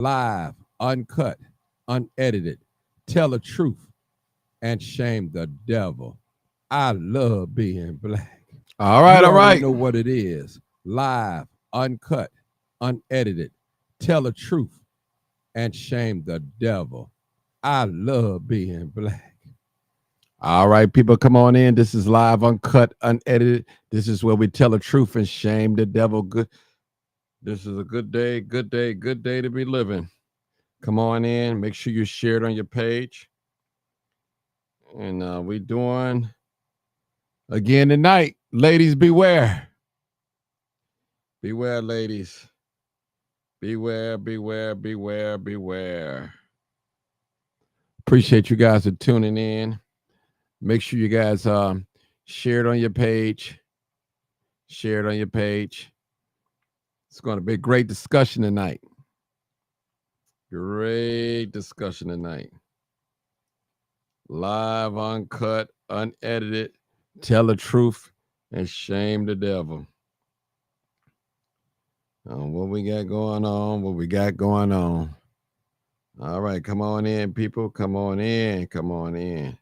live, uncut, unedited, tell the truth, and shame the devil. I love being black. All right, You all already right. know what it is. Live, uncut, unedited, tell the truth, and shame the devil. I love being black. All right, people, come on in. This is live, uncut, unedited. This is where we tell the truth and shame the devil. Good. This is a good day, good day, good day to be living. Come on in. Make sure you share it on your page. And we doing again tonight. Ladies, beware. Beware, ladies. Beware, beware, beware, beware. Appreciate you guys for tuning in. Make sure you guys share it on your page. Share it on your page. It's going to be a great discussion tonight. Great discussion tonight. Live, uncut, unedited, tell the truth, and shame the devil. What we got going on? What we got going on? All right, come on in, people. Come on in. Come on in.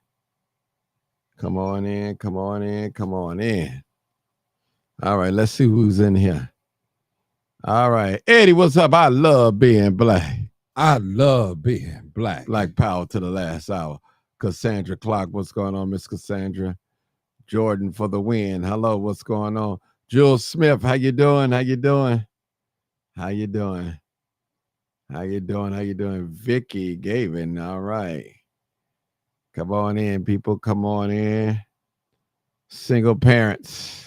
Come on in. Come on in. Come on in. All right, let's see who's in here. All right, Eddie, what's up? I love being black. I love being black. Black power to the last hour. Cassandra Clark, what's going on, Miss Cassandra? Jordan for the win. Hello, what's going on? Jules Smith, how you doing? How you doing? How you doing? How you doing? How you doing? Vicky Gavin, all right. Come on in, people. Come on in. Single parents.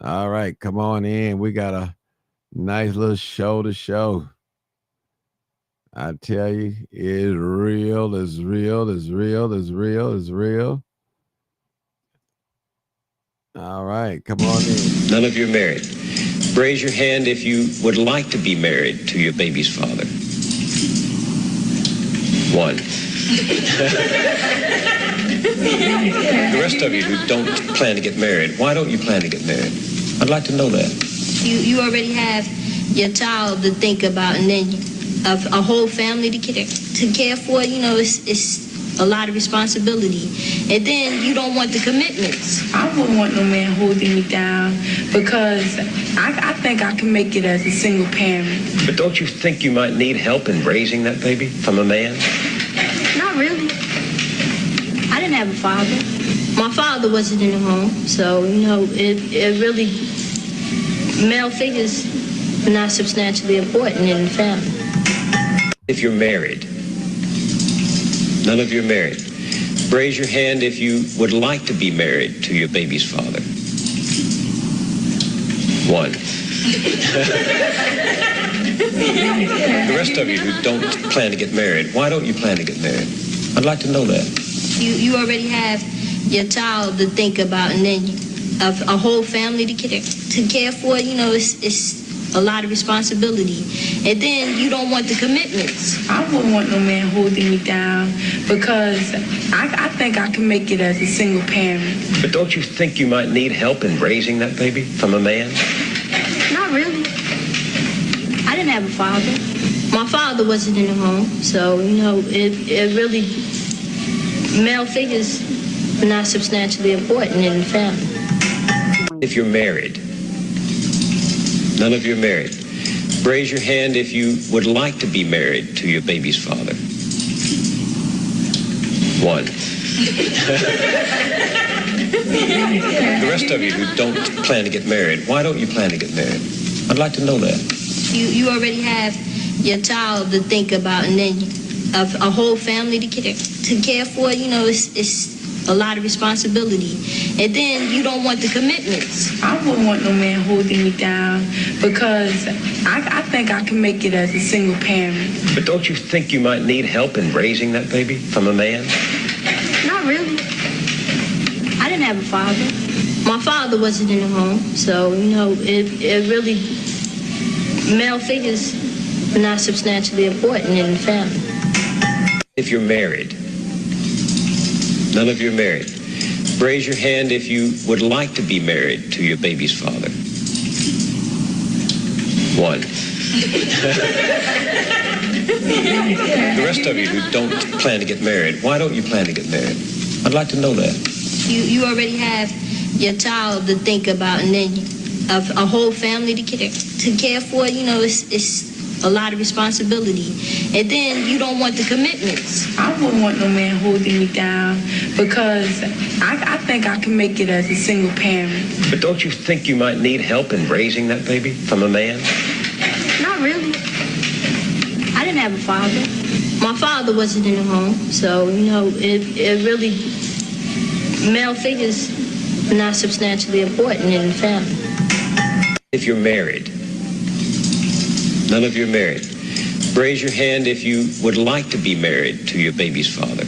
All right, come on in. We got a nice little show to show. I tell you, it's real, it's real, it's real, it's real, it's real. All right, come on in. None of you are married. Raise your hand if you would like to be married to your baby's father. One. The rest of you who don't plan to get married, why don't you plan to get married? I'd like to know that. You already have your child to think about, and then a whole family to care for. You know, it's a lot of responsibility, and then you don't want the commitments. I wouldn't want no man holding me down because I think I can make it as a single parent. But don't you think you might need help in raising that baby from a man? Not really. I didn't have a father. My father wasn't in the home, so you know it really male figures are not substantially important in the family. If you're married, none of you are married. Raise your hand if you would like to be married to your baby's father. One. The rest of you who don't plan to get married, why don't you plan to get married? I'd like to know that. You already have your child to think about, and then a whole family to care for. You know, it's a lot of responsibility, and then you don't want the commitments. I wouldn't want no man holding me down because I think I can make it as a single parent. But don't you think you might need help in raising that baby from a man? Not really. I didn't have a father. My father wasn't in the home, so you know it really male figures are not substantially important in the family. If you're married, none of you are married. Raise your hand if you would like to be married to your baby's father. One. The rest of you who don't plan to get married, why don't you plan to get married? I'd like to know that. You already have your child to think about, and then a whole family to care for. You know, it's a lot of responsibility, and then you don't want the commitments. I wouldn't want no man holding me down because I think I can make it as a single parent. But don't you think you might need help in raising that baby from a man? Not really. I didn't have a father. My father wasn't in the home, so you know it really male figures are not substantially important in the family. If you're married, none of you are married. Raise your hand if you would like to be married to your baby's father. One. rest of you who don't plan to get married, why don't you plan to get married? I'd like to know that. You already have your child to think about, and then a whole family to care for. You know, it's a lot of responsibility, and then you don't want the commitments. I wouldn't want no man holding me down because I think I can make it as a single parent. But don't you think you might need help in raising that baby from a man? Not really. I didn't have a father. My father wasn't in the home, so, you know, it really, male figures are not substantially important in the family. If you're married, none of you are married. Raise your hand if you would like to be married to your baby's father.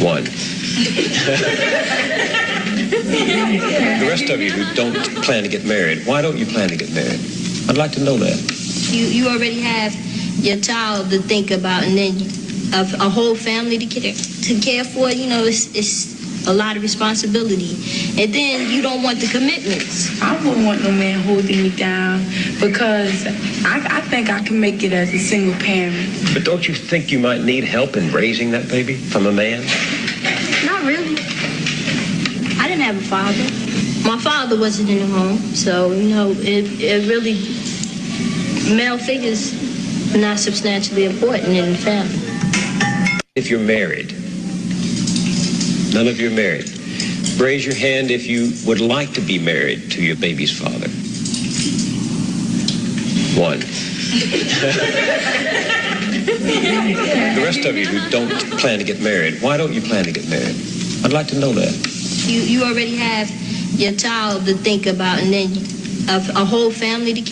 One. The rest of you who don't plan to get married, why don't you plan to get married? I'd like to know that. You already have your child to think about, and then a whole family to care for. You know, it's a lot of responsibility, and then you don't want the commitments. I wouldn't want no man holding me down because I think I can make it as a single parent. But don't you think you might need help in raising that baby from a man? Not really. I didn't have a father. My father wasn't in the home, so, you know, it really, male figures are not substantially important in the family. If you're married, none of you are married. Raise your hand if you would like to be married to your baby's father. One. The rest of you who don't plan to get married, why don't you plan to get married? I'd like to know that. You already have your child to think about, and then a whole family to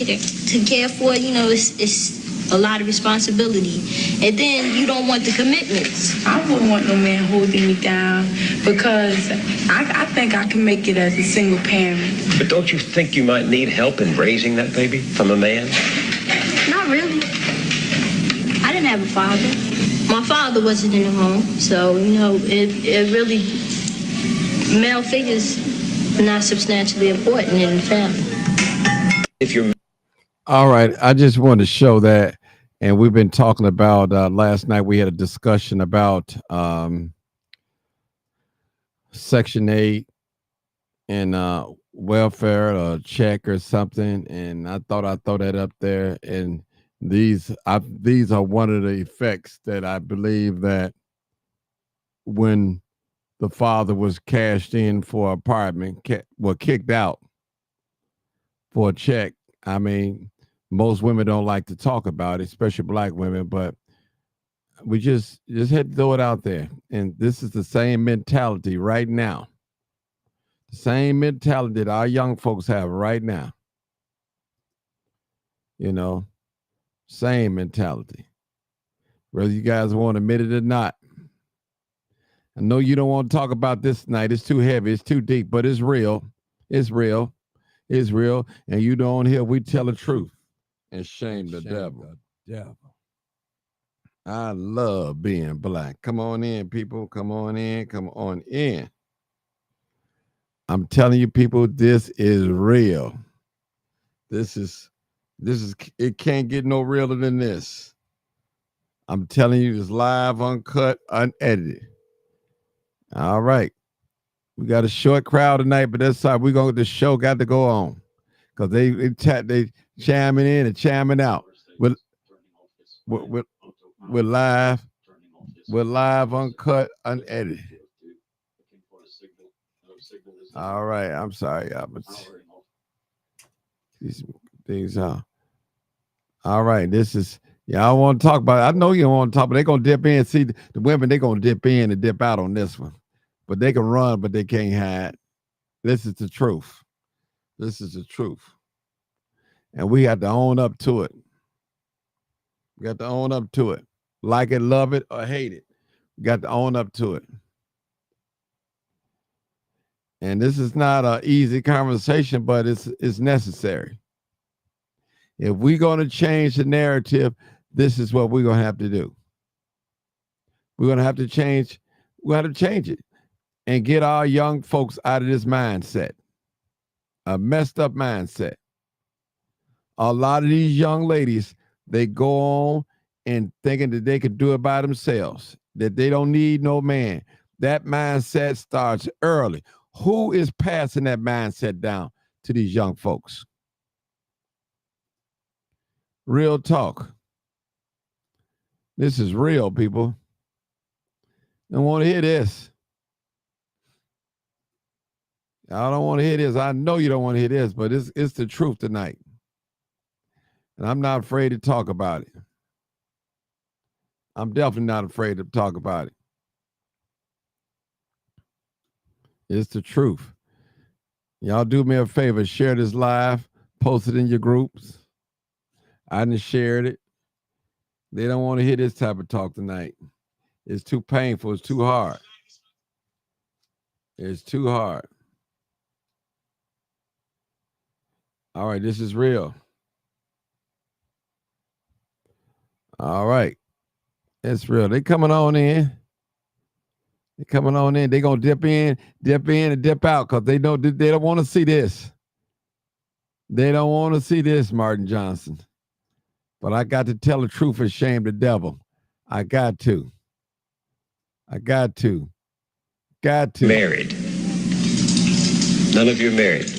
care for. You know, it's a lot of responsibility, and then you don't want the commitments. I wouldn't want no man holding me down because I think I can make it as a single parent. But don't you think you might need help in raising that baby from a man? Not really. I didn't have a father. My father wasn't in the home, so, you know, it really, male figures are not substantially important in the family. If you're All right, I just wanted to show that, and we've been talking about last night. We had a discussion about Section 8 and welfare or check or something, and I thought I'd throw that up there. And these are one of the effects that I believe that when the father was cashed in for an apartment, kicked out for a check. I mean, most women don't like to talk about it, especially black women, but we just had to throw it out there. And this is the same mentality right now. The same mentality that our young folks have right now. You know, same mentality. Whether you guys want to admit it or not. I know you don't want to talk about this tonight. It's too heavy. It's too deep, but it's real. It's real. It's real. And you don't hear we tell the truth and shame the devil. I love being black. Come on in, people. Come on in. Come on in. I'm telling you, people, this is real. This is, it can't get no realer than this. I'm telling you, it's live, uncut, unedited. All right. We got a short crowd tonight, but that's how the show got to go on. Because they chiming in and chiming out. We're live. We're live, uncut, unedited. All right. I'm sorry, y'all, but these things are. All right. This is, y'all want to talk about it. I know you don't want to talk, but they're going to dip in. See, the women, they're going to dip in and dip out on this one. But they can run, but they can't hide. This is the truth. This is the truth. And we have to own up to it. We got to own up to it. Like it, love it, or hate it. We got to own up to it. And this is not an easy conversation, but it's necessary. If we're going to change the narrative, this is what we're going to have to do. We're going to have to change. We have to change it and get our young folks out of this mindset, a messed up mindset. A lot of these young ladies, they go on and thinking that they could do it by themselves, that they don't need no man. That mindset starts early. Who is passing that mindset down to these young folks? Real talk. This is real, people. I don't want to hear this. I don't want to hear this. I know you don't want to hear this, but it's the truth tonight. And I'm not afraid to talk about it. I'm definitely not afraid to talk about it. It's the truth. Y'all do me a favor, share this live, post it in your groups. I done shared it. They don't want to hear this type of talk tonight. It's too painful. It's too hard. It's too hard. All right, this is real. All right. It's real. They coming on in. They coming on in. They gonna dip in, and dip out because they know they don't want to see this. They don't want to see this, Martin Johnson. But I got to tell the truth and shame the devil. I got to. Got to. Married. None of you are married.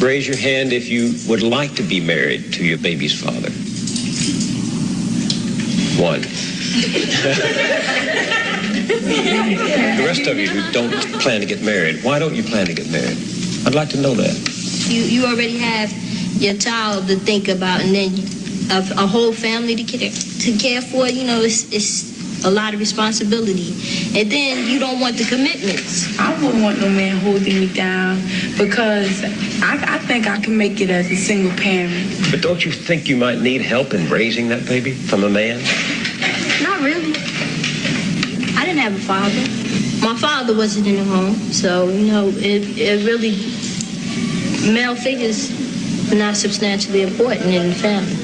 Raise your hand if you would like to be married to your baby's father. One. The rest of you who don't plan to get married, why don't you plan to get married? I'd like to know that. You already have your child to think about, and then a whole family to care for. You know, it's a lot of responsibility, and then you don't want the commitments. I wouldn't want no man holding me down because I think I can make it as a single parent. But don't you think you might need help in raising that baby from a man? Not really. I didn't have a father. My father wasn't in the home, so, you know, it really, male figures are not substantially important in the family.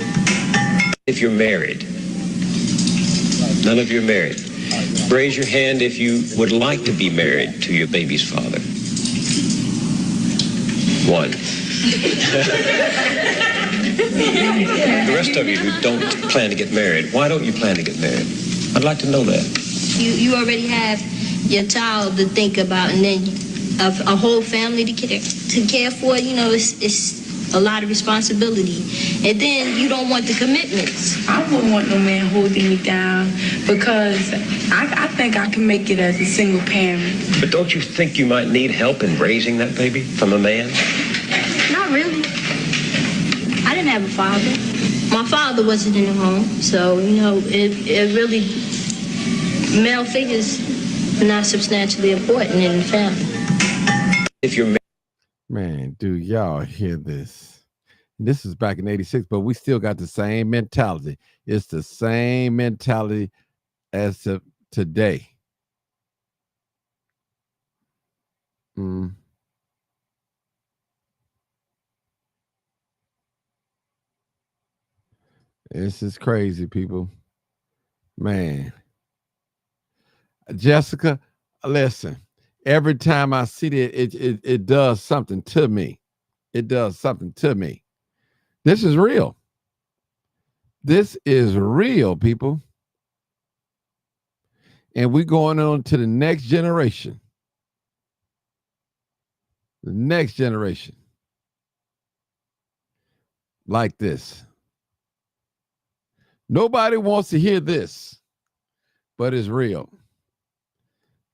If you're married, none of you are married. Raise your hand if you would like to be married to your baby's father. One. The rest of you who don't plan to get married, why don't you plan to get married? I'd like to know that. You already have your child to think about, and then a whole family to care for. You know, it's a lot of responsibility, and then you don't want the commitments. I wouldn't want no man holding me down because I think I can make it as a single parent. But don't you think you might need help in raising that baby from a man? Not really. I didn't have a father. My father wasn't in the home, so, you know, it really, male figures are not substantially important in the family. If you're Man, do y'all hear this? This is back in 86, but we still got the same mentality. It's the same mentality as of today. This is crazy, people. Man. Jessica, listen. Every time I see it, it does something to me. It does something to me. This is real. This is real, people. And we're going on to the next generation. The next generation. Like this. Nobody wants to hear this, but it's real.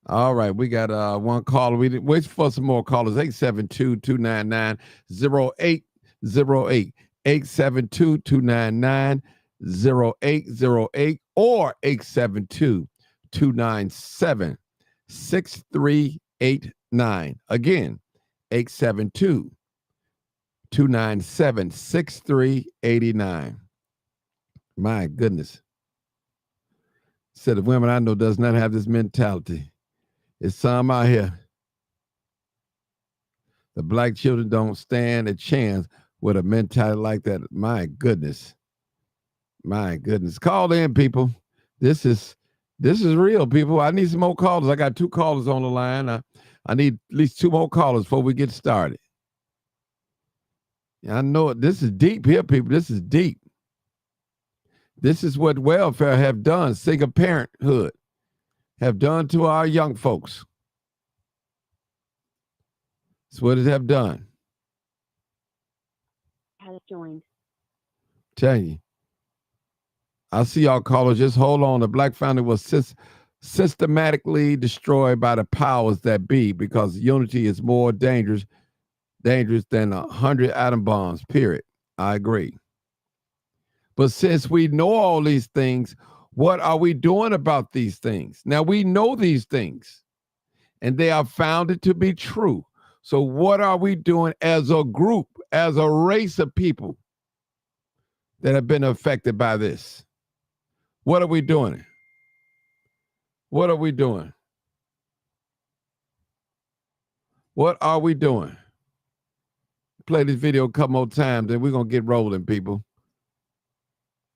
All right, we got one caller. We wait for some more callers. 872-299-0808. 872-299-0808 or 872-297-6389. Again, 872-297-6389. My goodness. Said the women I know does not have this mentality. It's some out here. The black children don't stand a chance with a mentality like that. My goodness. My goodness. Call in, people. This is real, people. I need some more callers. I got 2 callers on the line. I need at least 2 more callers before we get started. I know this is deep here, people. This is deep. This is what welfare have done, single parenthood have done to our young folks. It's what it have done. Has joined. Tell you. I see y'all callers. Just hold on. The Black family was systematically destroyed by the powers that be because unity is more dangerous than 100 atom bombs, period. I agree. But since we know all these things, what are we doing about these things? Now, we know these things, and they are founded to be true. So what are we doing as a group, as a race of people that have been affected by this? What are we doing? What are we doing? What are we doing? Play this video a couple more times, and we're going to get rolling, people.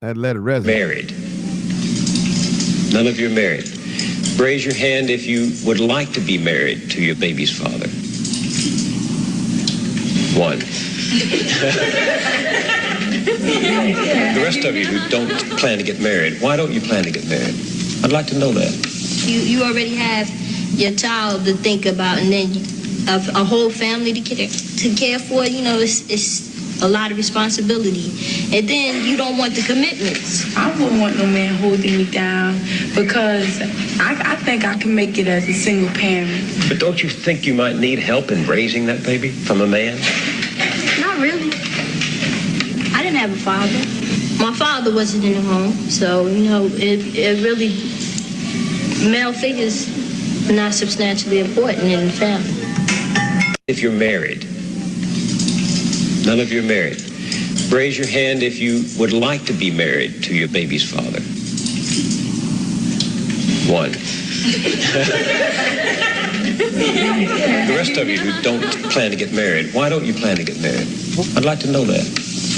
And let it resonate. Married. None of you are married. Raise your hand if you would like to be married to your baby's father. One. The rest of you who don't plan to get married, why don't you plan to get married? I'd like to know that. You already have your child to think about, and then a whole family to care for. You know, it's a lot of responsibility, and then you don't want the commitments. I wouldn't want no man holding me down because I think I can make it as a single parent. But don't you think you might need help in raising that baby from a man? Not really. I didn't have a father. My father wasn't in the home, so, you know, it really, male figures are not substantially important in the family. If you're married, none of you are married. Raise your hand if you would like to be married to your baby's father. One. The rest of you who don't plan to get married, why don't you plan to get married? I'd like to know that.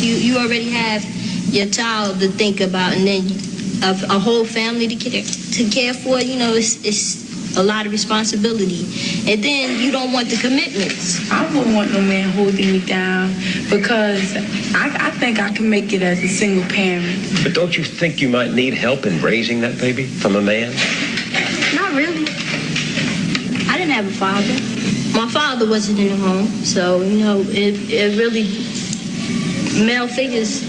You already have your child to think about, and then a whole family to care for. You know, it's a lot of responsibility, and then you don't want the commitments. I wouldn't want no man holding me down because I think I can make it as a single parent. But don't you think you might need help in raising that baby from a man? Not really. I didn't have a father. My father wasn't in the home, so, you know, it really, male figures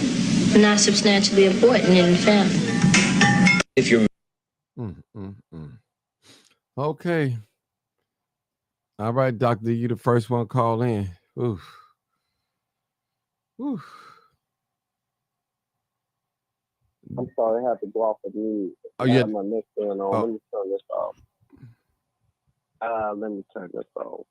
are not substantially important in the family. If you're Okay. All right, Doctor, you the first one call in. Oof. Oof. I'm sorry, I had to go off of mute. Oh, yeah. I have my neck going on. Oh. Let me turn this off. Let me turn this off.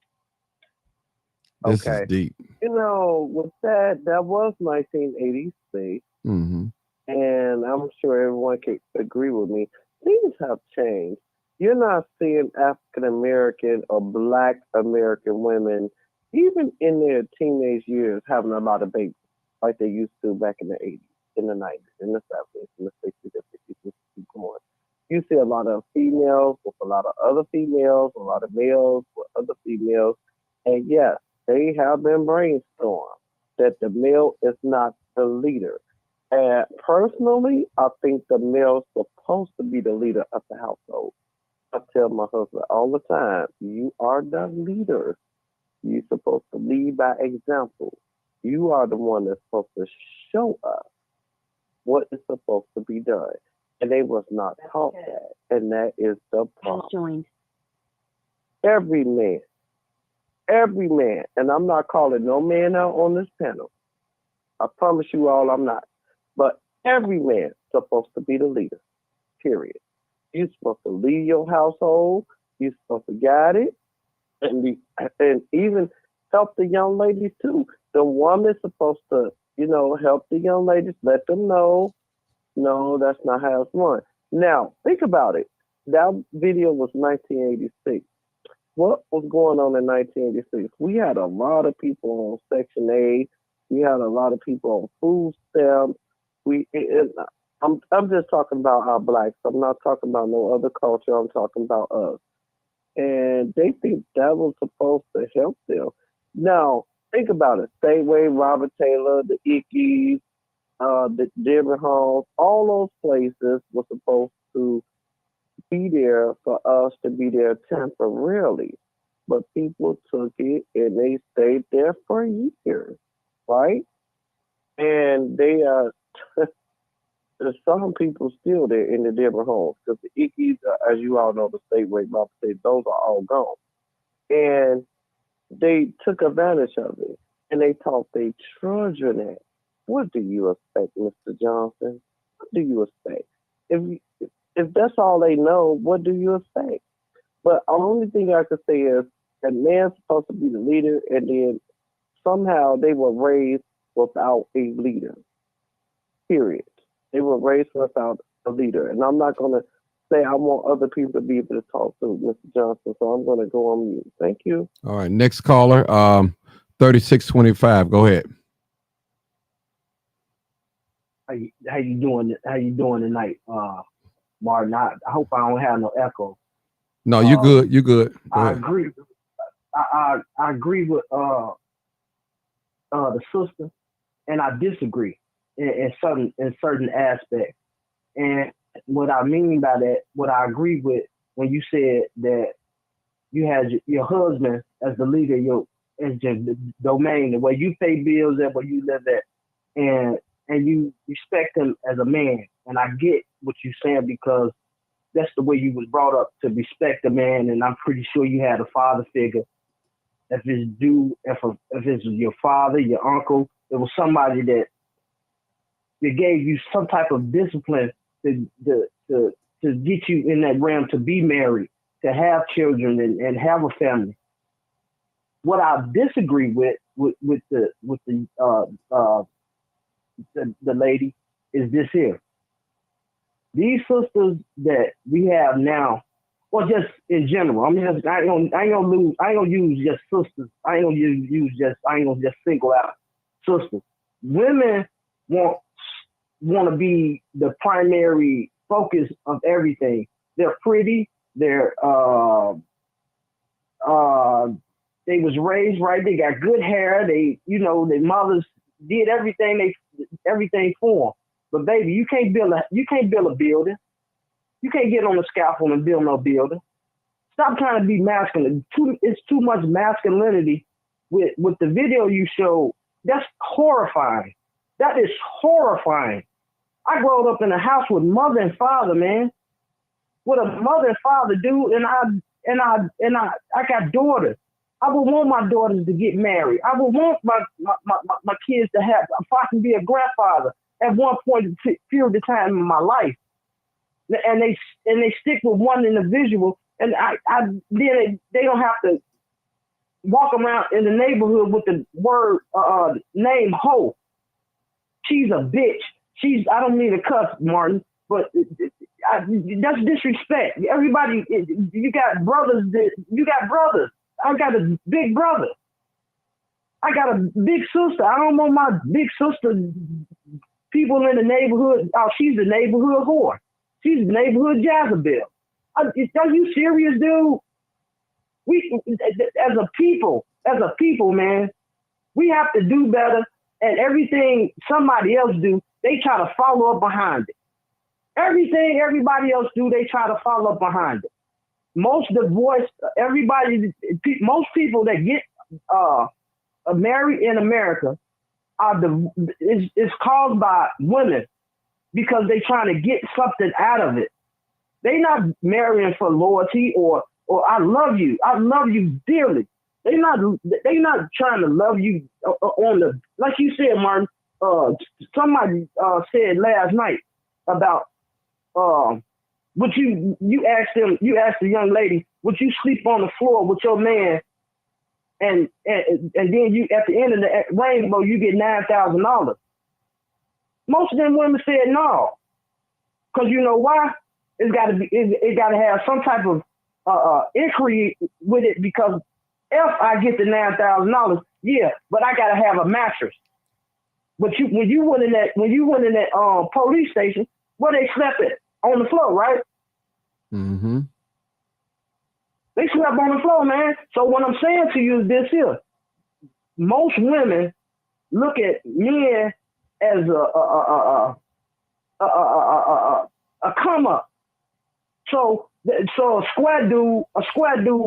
This Okay. is deep. You know, with that was 1986, Mm-hmm. and I'm sure everyone can agree with me. Things have changed. You're not seeing African American or Black American women, even in their teenage years, having a lot of babies like they used to back in the 80s, in the 90s, in the 70s, in the 60s, and 50s, and going. You see a lot of females with a lot of other females, a lot of males with other females, and yes, they have been brainstormed that the male is not the leader. And personally, I think the male's supposed to be the leader of the household. I tell my husband all the time, you are the leader. You're supposed to lead by example. You are the one that's supposed to show us what is supposed to be done. And they was not taught that. And that is the problem. Joined. Every man, and I'm not calling no man out on this panel. I promise you all I'm not. But every man is supposed to be the leader, period. You're supposed to lead your household. You're supposed to guide it, and even help the young ladies too. The woman's supposed to, help the young ladies, let them know, no, that's not how it's run. Now, think about it. That video was 1986. What was going on in 1986? We had a lot of people on Section 8. We had a lot of people on food stamps. I'm just talking about our blacks. I'm not talking about no other culture. I'm talking about us. And they think that was supposed to help them. Now, think about it. Stateway, Robert Taylor, the Ickeys, the Dearborn Halls, all those places were supposed to be there for us to be there temporarily. But people took it and they stayed there for years, right? And they there's some people still there in the Dearborn homes because the Ickies, as you all know, the statewide Bible State, those are all gone. And they took advantage of it and they taught their children that. What do you expect, Mr. Johnson? What do you expect? If that's all they know, what do you expect? But the only thing I could say is that man's supposed to be the leader, and then somehow they were raised without a leader. Period. They were raised without a leader. And I'm not going to say I want other people to be able to talk to Mr. Johnson, so I'm going to go on mute. Thank you. All right, next caller, 3625. Go ahead. How you doing? How you doing tonight, Martin? I hope I don't have no echo. No, you good. You good. Go I ahead. agree. I agree with the sister, and I disagree in certain aspects. And what I mean by that, what I agree with when you said that you had your husband as the leader, as the domain, the way you pay bills at, where you live at, and you respect him as a man. And I get what you're saying because that's the way you was brought up, to respect a man. And I'm pretty sure you had a father figure. If it's your father, your uncle, it was somebody that gave you some type of discipline to get you in that realm, to be married, to have children and have a family. What I disagree with the lady is this here. These sisters that we have now, or just in general, I ain't gonna use just sisters. I ain't gonna just single out sisters. Women want to be the primary focus of everything. They're pretty. They was raised right. They got good hair. Their mothers did everything for them. But baby, you can't build a building. You can't get on the scaffold and build no building. Stop trying to be masculine. It's too much masculinity with the video you showed. That's horrifying. That is horrifying. I grew up in a house with mother and father, man. What a mother and father do, and I got daughters. I would want my daughters to get married. I would want my kids to have, if I can be a grandfather at one period of time in my life. And they stick with one individual, and then they don't have to walk around in the neighborhood with the word name hoe. She's a bitch. I don't mean to cuss, Martin, but that's disrespect. Everybody, you got brothers. I got a big brother. I got a big sister. I don't want my big sister, people in the neighborhood. Oh, she's the neighborhood whore. She's the neighborhood Jezebel. Are you serious, dude? We, as a people, man, we have to do better. And everything somebody else do, they try to follow up behind it. Everything everybody else do, they try to follow up behind it. Most people that get married in America is caused by women because they trying to get something out of it. They not marrying for loyalty or I love you dearly. They not trying to love you on the, like you said, Martin. Somebody said last night about would you asked the young lady, would you sleep on the floor with your man, and then you at the end of the rainbow you get $9,000. Most of them women said no, because you know why? It got to have some type of inquiry with it, because if I get the $9,000, yeah, but I got to have a mattress. But when you went in that police station, where they slept at? On the floor, right? Mm-hmm. They slept on the floor, man. So what I'm saying to you is this here. Most women look at men as a come up. So a square dude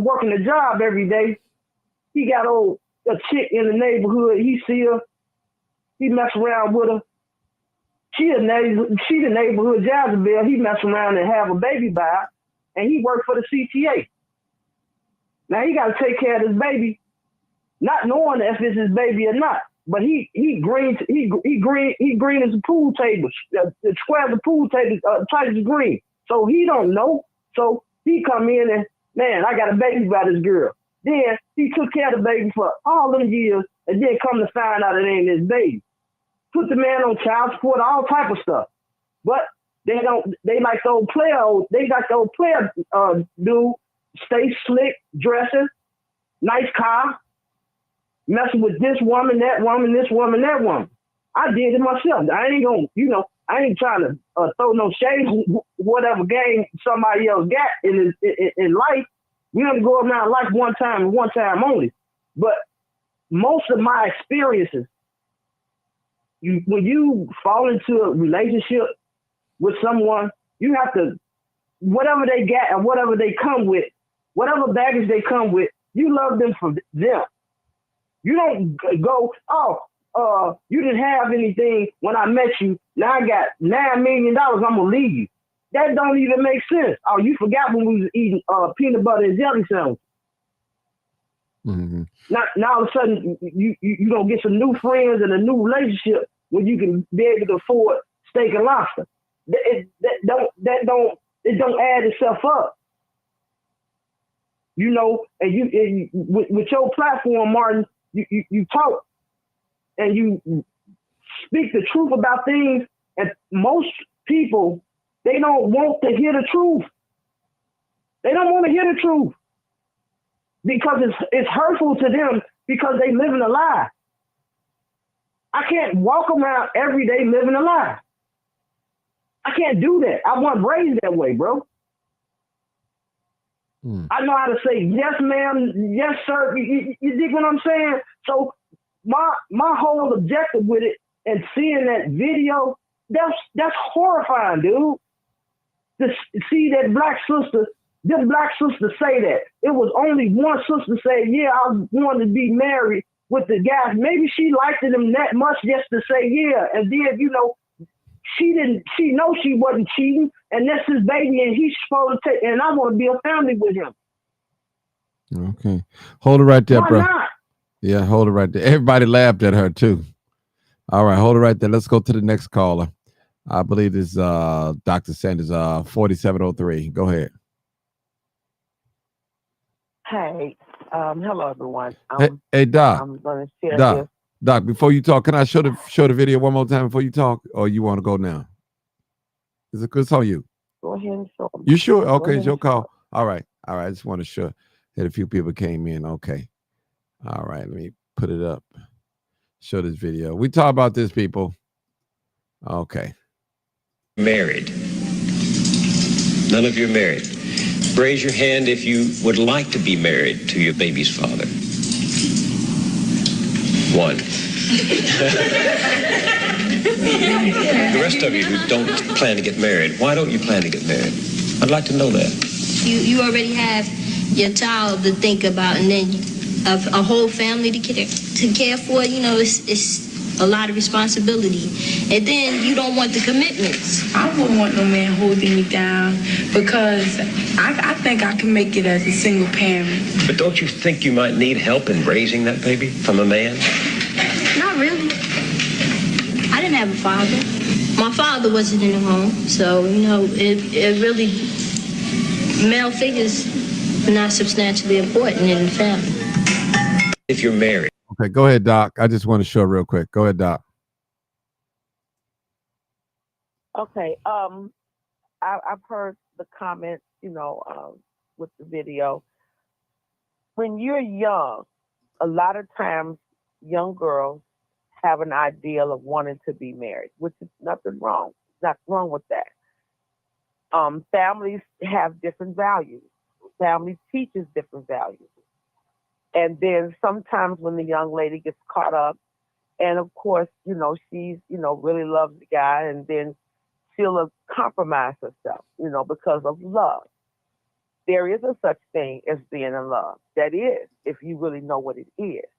working a job every day. He got a chick in the neighborhood. He see her. He mess around with her. She the neighborhood Jezebel. He mess around and have a baby by her, and he worked for the CTA. Now he got to take care of this baby, not knowing if it's his baby or not. But he green as the pool table. The square of the pool table type is green. So he don't know. So he come in and, man, I got a baby by this girl. Then he took care of the baby for all them years, and then come to find out it ain't his baby. Put the man on child support, all type of stuff. But they like the old player dude, stay slick, dressing, nice car, messing with this woman, that woman, this woman, that woman. I did it myself. I ain't trying to throw no shade whatever game somebody else got in life. We only go around life one time and one time only. But most of my experiences, when you fall into a relationship with someone, you have to, whatever they got and whatever they come with, whatever baggage they come with, you love them for them. You don't go, you didn't have anything when I met you. Now I got $9 million. I'm gonna leave you. That don't even make sense. Oh, you forgot when we was eating peanut butter and jelly sandwiches. Mm-hmm. Now all of a sudden you gonna get some new friends and a new relationship when you can be able to afford steak and lobster. It don't add itself up. You know, and with your platform, Martin, you talk and you speak the truth about things, and most people, they don't want to hear the truth. They don't want to hear the truth because it's hurtful to them because they live in a lie. I can't walk around every day living a lie. I can't do that. I wasn't raised that way, bro. I know how to say yes, ma'am, yes, sir. You dig what I'm saying? So my whole objective with it and seeing that video, that's horrifying, dude. To see that this black sister say that. It was only one sister say, yeah, I wanted to be married with the guy. Maybe she liked him that much just to say yeah. And then, she knows she wasn't cheating, and that's his baby, and he's supposed to take, and I want to be a family with him. Okay. Hold it right there, Why bro. not? Yeah, hold it right there. Everybody laughed at her too. All right, hold it right there. Let's go to the next caller. I believe it's Dr. Sanders, 4703. Go ahead. Hey, hello everyone. Hey, Doc. I'm going to share this. Doc, before you talk, can I show the video one more time before you talk, or you want to go now? Is it good? It's on you. Go ahead and show them. You sure? Okay, it's your call. All right. I just want to show that a few people came in. Okay. All right, let me put it up. Show this video. We talk about this, people. Okay. Married. None of you are married. Raise your hand if you would like to be married to your baby's father. One. The rest of you who don't plan to get married, why don't you plan to get married? I'd like to know that. You already have your child to think about, and then a whole family to care for. It's a lot of responsibility, and then you don't want the commitments. I wouldn't want no man holding me down because I think I can make it as a single parent. But don't you think you might need help in raising that baby from a man? Not really. I didn't have a father. My father wasn't in the home, so it really, male figures are not substantially important in the family. If you're married. Okay, go ahead, Doc. I just want to show real quick. Go ahead, Doc. Okay. I've heard the comments, with the video. When you're young, a lot of times young girls have an ideal of wanting to be married, which is nothing wrong. Nothing wrong with that. Families have different values. Families teaches different values. And then sometimes when the young lady gets caught up And of course, you know, she's, you know, really loves the guy, and then she'll compromise herself, you know, because of love. There is a such thing as being in love. That is, if you really know what it is.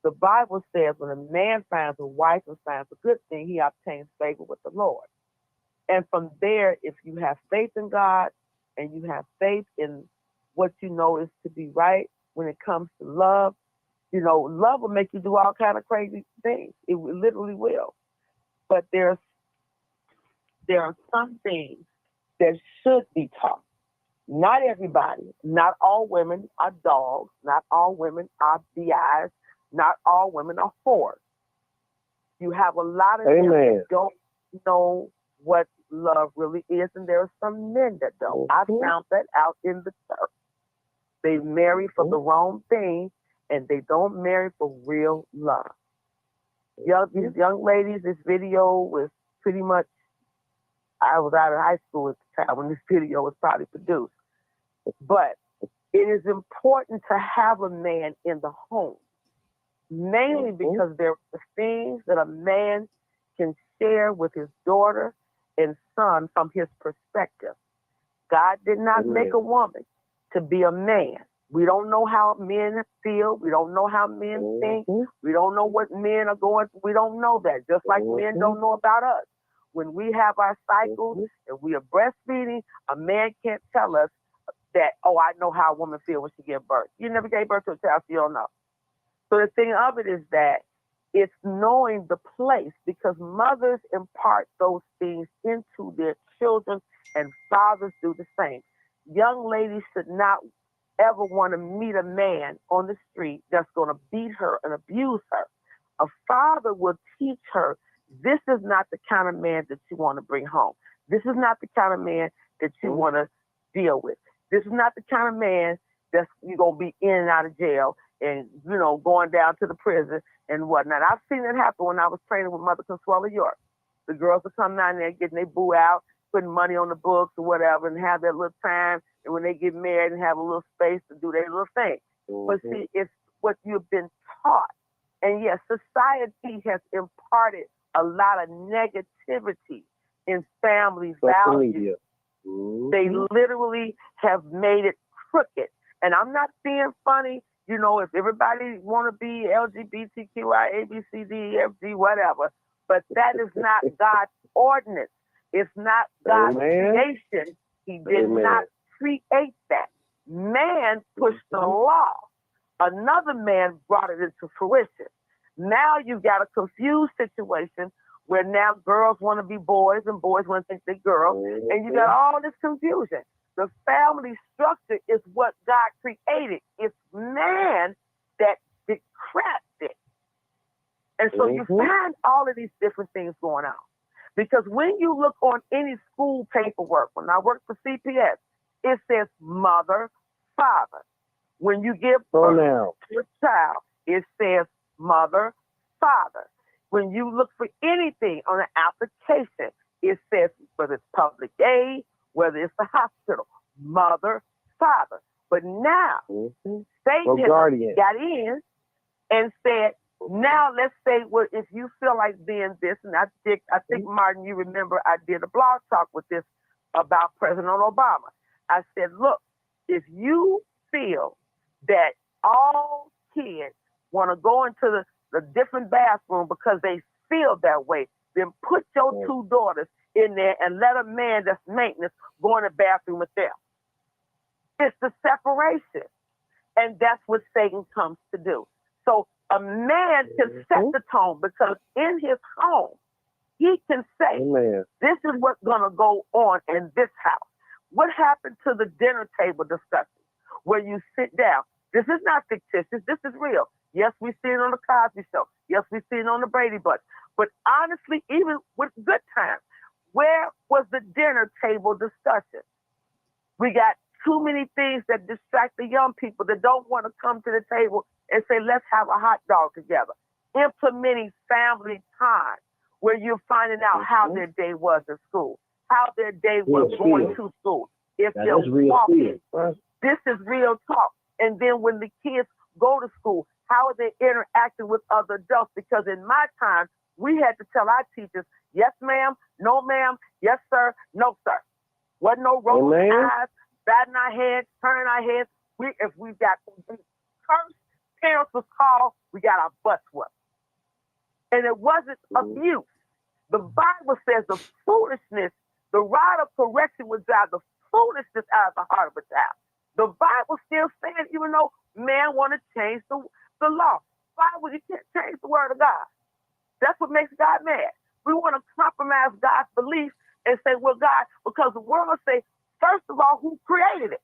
The Bible says when a man finds a wife and finds a good thing, he obtains favor with the Lord. And from there, if you have faith in God and you have faith in what you know is to be right when it comes to love, you know, love will make you do all kind of crazy things. It literally will. But there are some things that should be taught. Not everybody, not all women are dogs, not all women are BIs, not all women are whores. You have a lot of them that don't know what love really is, and there are some men that don't. I found that out in the church. They marry for the wrong thing, and they don't marry for real love. These young ladies, this video was pretty much, I was out of high school at the time when this video was probably produced. But it is important to have a man in the home, mainly because there are things that a man can share with his daughter and son from his perspective. God did not make a woman to be a man. We don't know how men feel. We don't know how men think. We don't know what men are going through. We don't know that, just like men don't know about us. When we have our cycles and we are breastfeeding, a man can't tell us that, oh, I know how a woman feels when she gives birth. You never gave birth to a child, so you don't know. So the thing of it is that it's knowing the place, because mothers impart those things into their children and fathers do the same. Young ladies should not ever want to meet a man on the street that's going to beat her and abuse her. A father will teach her, this is not the kind of man that you want to bring home. This is not the kind of man that you want to deal with. This is not the kind of man that's you're going to be in and out of jail and, you know, going down to the prison and whatnot. I've seen it happen when I was training with Mother Consuelo York. The girls would come down there getting their boo out, putting money on the books or whatever, and have their little time. And when they get married and have a little space to do their little thing. But see, it's what you've been taught. And yes, society has imparted a lot of negativity in family values. They literally have made it crooked. And I'm not being funny, you know, if everybody want to be LGBTQI, ABCD, FG, whatever, but that is not God's ordinance. It's not God's creation. He did not create that. Man pushed the law. Another man brought it into fruition. Now you've got a confused situation where now girls want to be boys and boys want to think they're girls, and you got all this confusion. The family structure is what God created. It's man that decrapped it. And so you find all of these different things going on. Because when you look on any school paperwork, when I worked for CPS, it says mother, father. When you give birth to a child, it says mother, father. When you look for anything on an application, it says whether it's public aid, whether it's the hospital, mother, father. But now, Satan has got in and said, now let's say, well, if you feel like being this, and I think Martin, you remember I did a blog talk with this about President Obama. I said, look, if you feel that all kids want to go into the different bathroom because they feel that way, then put your two daughters in there and let a man that's maintenance go in the bathroom with them. It's the separation. And that's what Satan comes to do. So a man can set the tone, because in his home, he can say, this is what's going to go on in this house. What happened to the dinner table discussion where you sit down? This is not fictitious. This is real. Yes, we see it on the Cosby Show. Yes, we see it on the Brady Bunch. But honestly, even with Good Times, where was the dinner table discussion? We got too many things that distract the young people that don't want to come to the table and say, let's have a hot dog together. Implementing family time where you're finding out how their day was at school, how their day was going to school. If they're walking, this is real talk. And then when the kids go to school, How are they interacting with other adults? Because in my time, we had to tell our teachers, yes, ma'am, no, ma'am, yes, sir, no, sir. Wasn't no rolling eyes, batting our heads, turning our heads. If we got cursed, parents was called, we got our butts whooped. And it wasn't abuse. The Bible says the foolishness, the rod of correction would drive the foolishness out of the heart of a child. The Bible still says, even though man want to change the law, Bible, you can't change the word of God. That's what makes God mad. We want to compromise God's belief and say, well, God, because the world will say, first of all, who created it?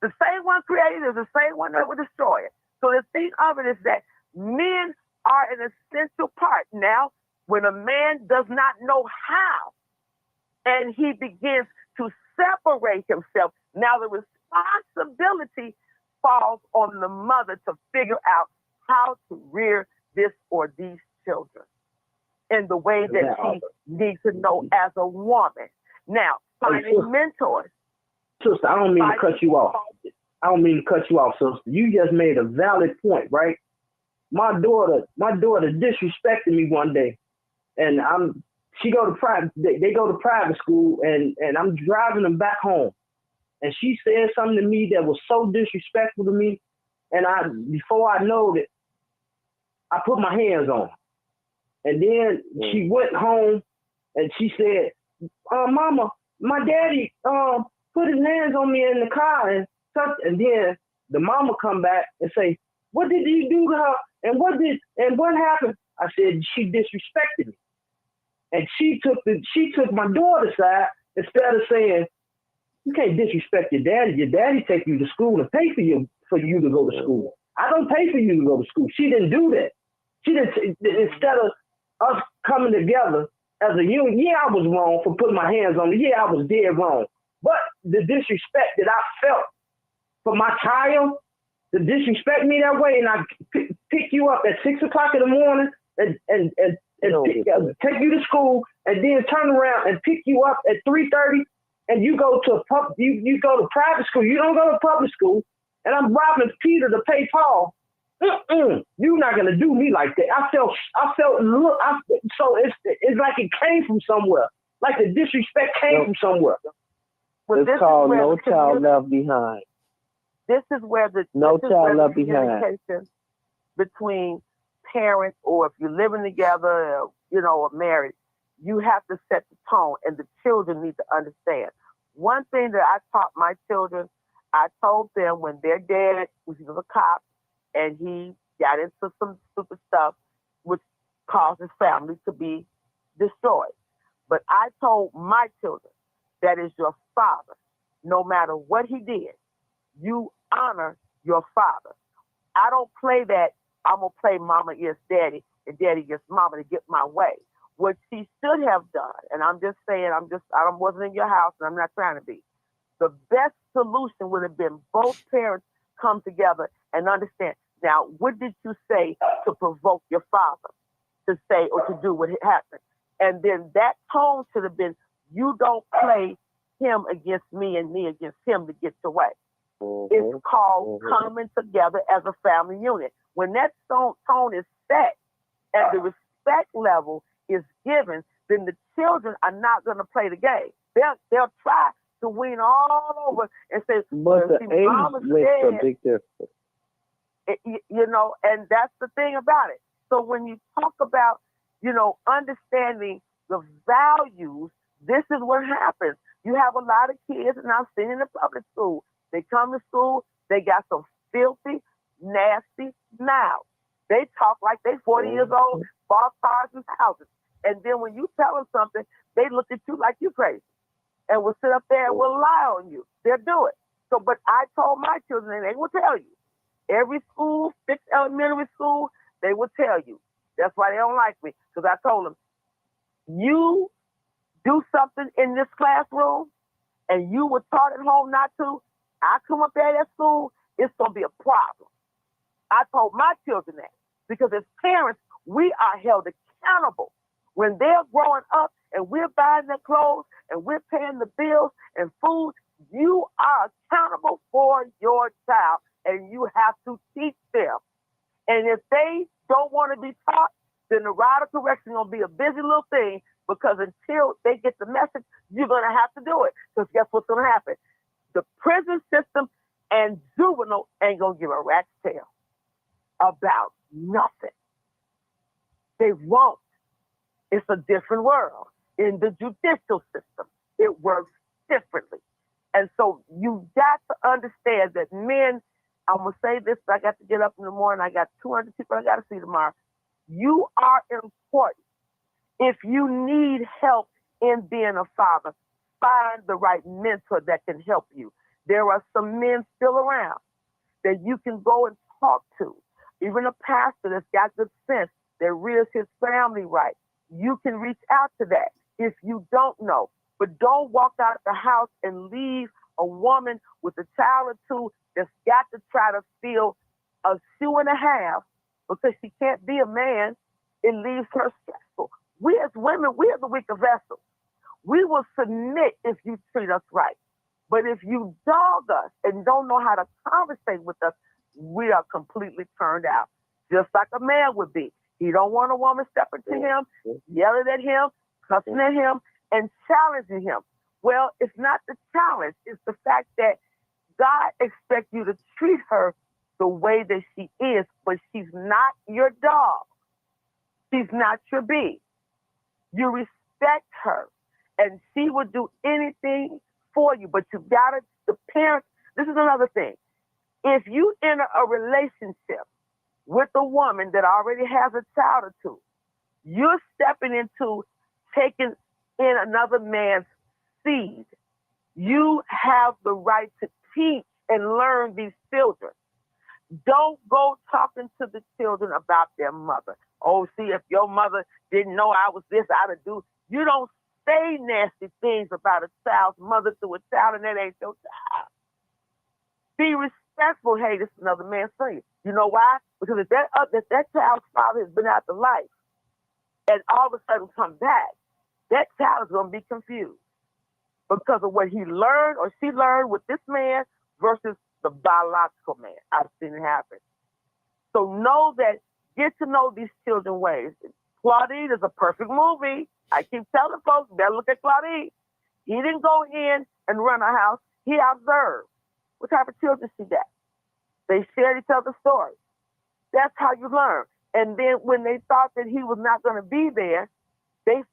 The same one created it is the same one that will destroy it. So the thing of it is that men are an essential part. Now, when a man does not know how, and he begins to separate himself, now the responsibility falls on the mother to figure out how to rear this or these children in the way that she needs to know as a woman. Now, finding mentors. Sister, I don't mean to cut you off. Sister. You just made a valid point, right? My daughter disrespected me one day, and they go to private school, and I'm driving them back home, and she said something to me that was so disrespectful to me, and before I know it, I put my hands on her. And then she went home and she said, Mama, my daddy put his hands on me in the car and then the mama come back and say, what did you do to her? And what happened? I said, she disrespected me. And she took my daughter's side instead of saying, you can't disrespect your daddy. Your daddy take you to school and pay for you to go to school. I don't pay for you to go to school. She didn't do that. She didn't. Instead of us coming together as a unit, yeah, I was wrong for putting my hands on her. Yeah, I was dead wrong. But the disrespect that I felt for my child, to disrespect me that way, and I pick you up at 6 o'clock in the morning and take you to school, and then turn around and pick you up at 3:30, and you go to you go to private school. You don't go to public school, and I'm robbing Peter to pay Paul. You're not gonna do me like that. I felt so it's like it came from somewhere. Like the disrespect came from somewhere. Well, it's called No Child Left Behind. This is where the communication between parents, or if you're living together, or married, you have to set the tone, and the children need to understand. One thing that I taught my children, I told them when their dad was a cop and he got into some stupid stuff which caused his family to be destroyed. But I told my children, that is your father. No matter what he did, you honor your father. I don't play that I'm going to play mama against daddy and daddy against mama to get my way. What she should have done, and I'm just saying, I wasn't in your house and I'm not trying to be. The best solution would have been both parents come together and understand. Now, what did you say to provoke your father to say or to do what happened? And then that tone should have been, you don't play him against me and me against him to get your way. It's called coming together as a family unit. When that tone is set and the respect level is given, then the children are not going to play the game. They'll try to wean all over and say, but the age makes a big difference. And that's the thing about it. So when you talk about, understanding the values, this is what happens. You have a lot of kids, and I've seen in the public school, they come to school, they got some filthy, nasty mouths. They talk like they 40 years old, bought cars and houses. And then when you tell them something, they look at you like you crazy and will sit up there and will lie on you. They'll do it. So, but I told my children, and they will tell you, every school, fixed elementary school, they will tell you. That's why they don't like me, because I told them, you do something in this classroom and you were taught at home not to, I come up there at school, it's going to be a problem. I told my children that, because as parents, we are held accountable. When they're growing up and we're buying their clothes and we're paying the bills and food, you are accountable for your child, and you have to teach them. And if they don't want to be taught, then the rod of correction is going to be a busy little thing, because until they get the message, you're going to have to do it. Because guess what's going to happen? The prison system and juvenile ain't going to give a rat's tail about nothing. They won't. It's a different world. In the judicial system, it works differently. And so you got to understand that men, I'm going to say this, I got to get up in the morning, I got 200 people I got to see tomorrow. You are important. If you need help in being a father, find the right mentor that can help you. There are some men still around that you can go and talk to. Even a pastor that's got good sense, that rears his family right. You can reach out to that if you don't know. But don't walk out of the house and leave a woman with a child or two that's got to try to fill a shoe and a half because she can't be a man. It leaves her stressful. We as women, we are the weaker vessels. We will submit if you treat us right. But if you dog us and don't know how to conversate with us, we are completely turned out, just like a man would be. He don't want a woman stepping to him, yelling at him, cussing at him, and challenging him. Well, it's not the challenge. It's the fact that God expects you to treat her the way that she is, but she's not your dog. She's not your bee. You respect her, and she will do anything for you, but you gotta, the parents, this is another thing. If you enter a relationship with a woman that already has a child or two, you're stepping into taking in another man's seed. You have the right to teach and learn these children. Don't go talking to the children about their mother. Oh, see, if your mother didn't know I was this, I'd do. You don't say nasty things about a child's mother to a child, and that ain't your child. Be respectful. Hey, this is another man's son. You know why? Because if that child's father has been out of life and all of a sudden come back, that child is going to be confused because of what he learned or she learned with this man versus the biological man. I've seen it happen. So know that, get to know these children's ways. Claudine is a perfect movie. I keep telling folks, better look at Claudine. He didn't go in and run a house. He observed. What type of children she got? They shared each other's stories. That's how you learn. And then when they thought that he was not going to be there, they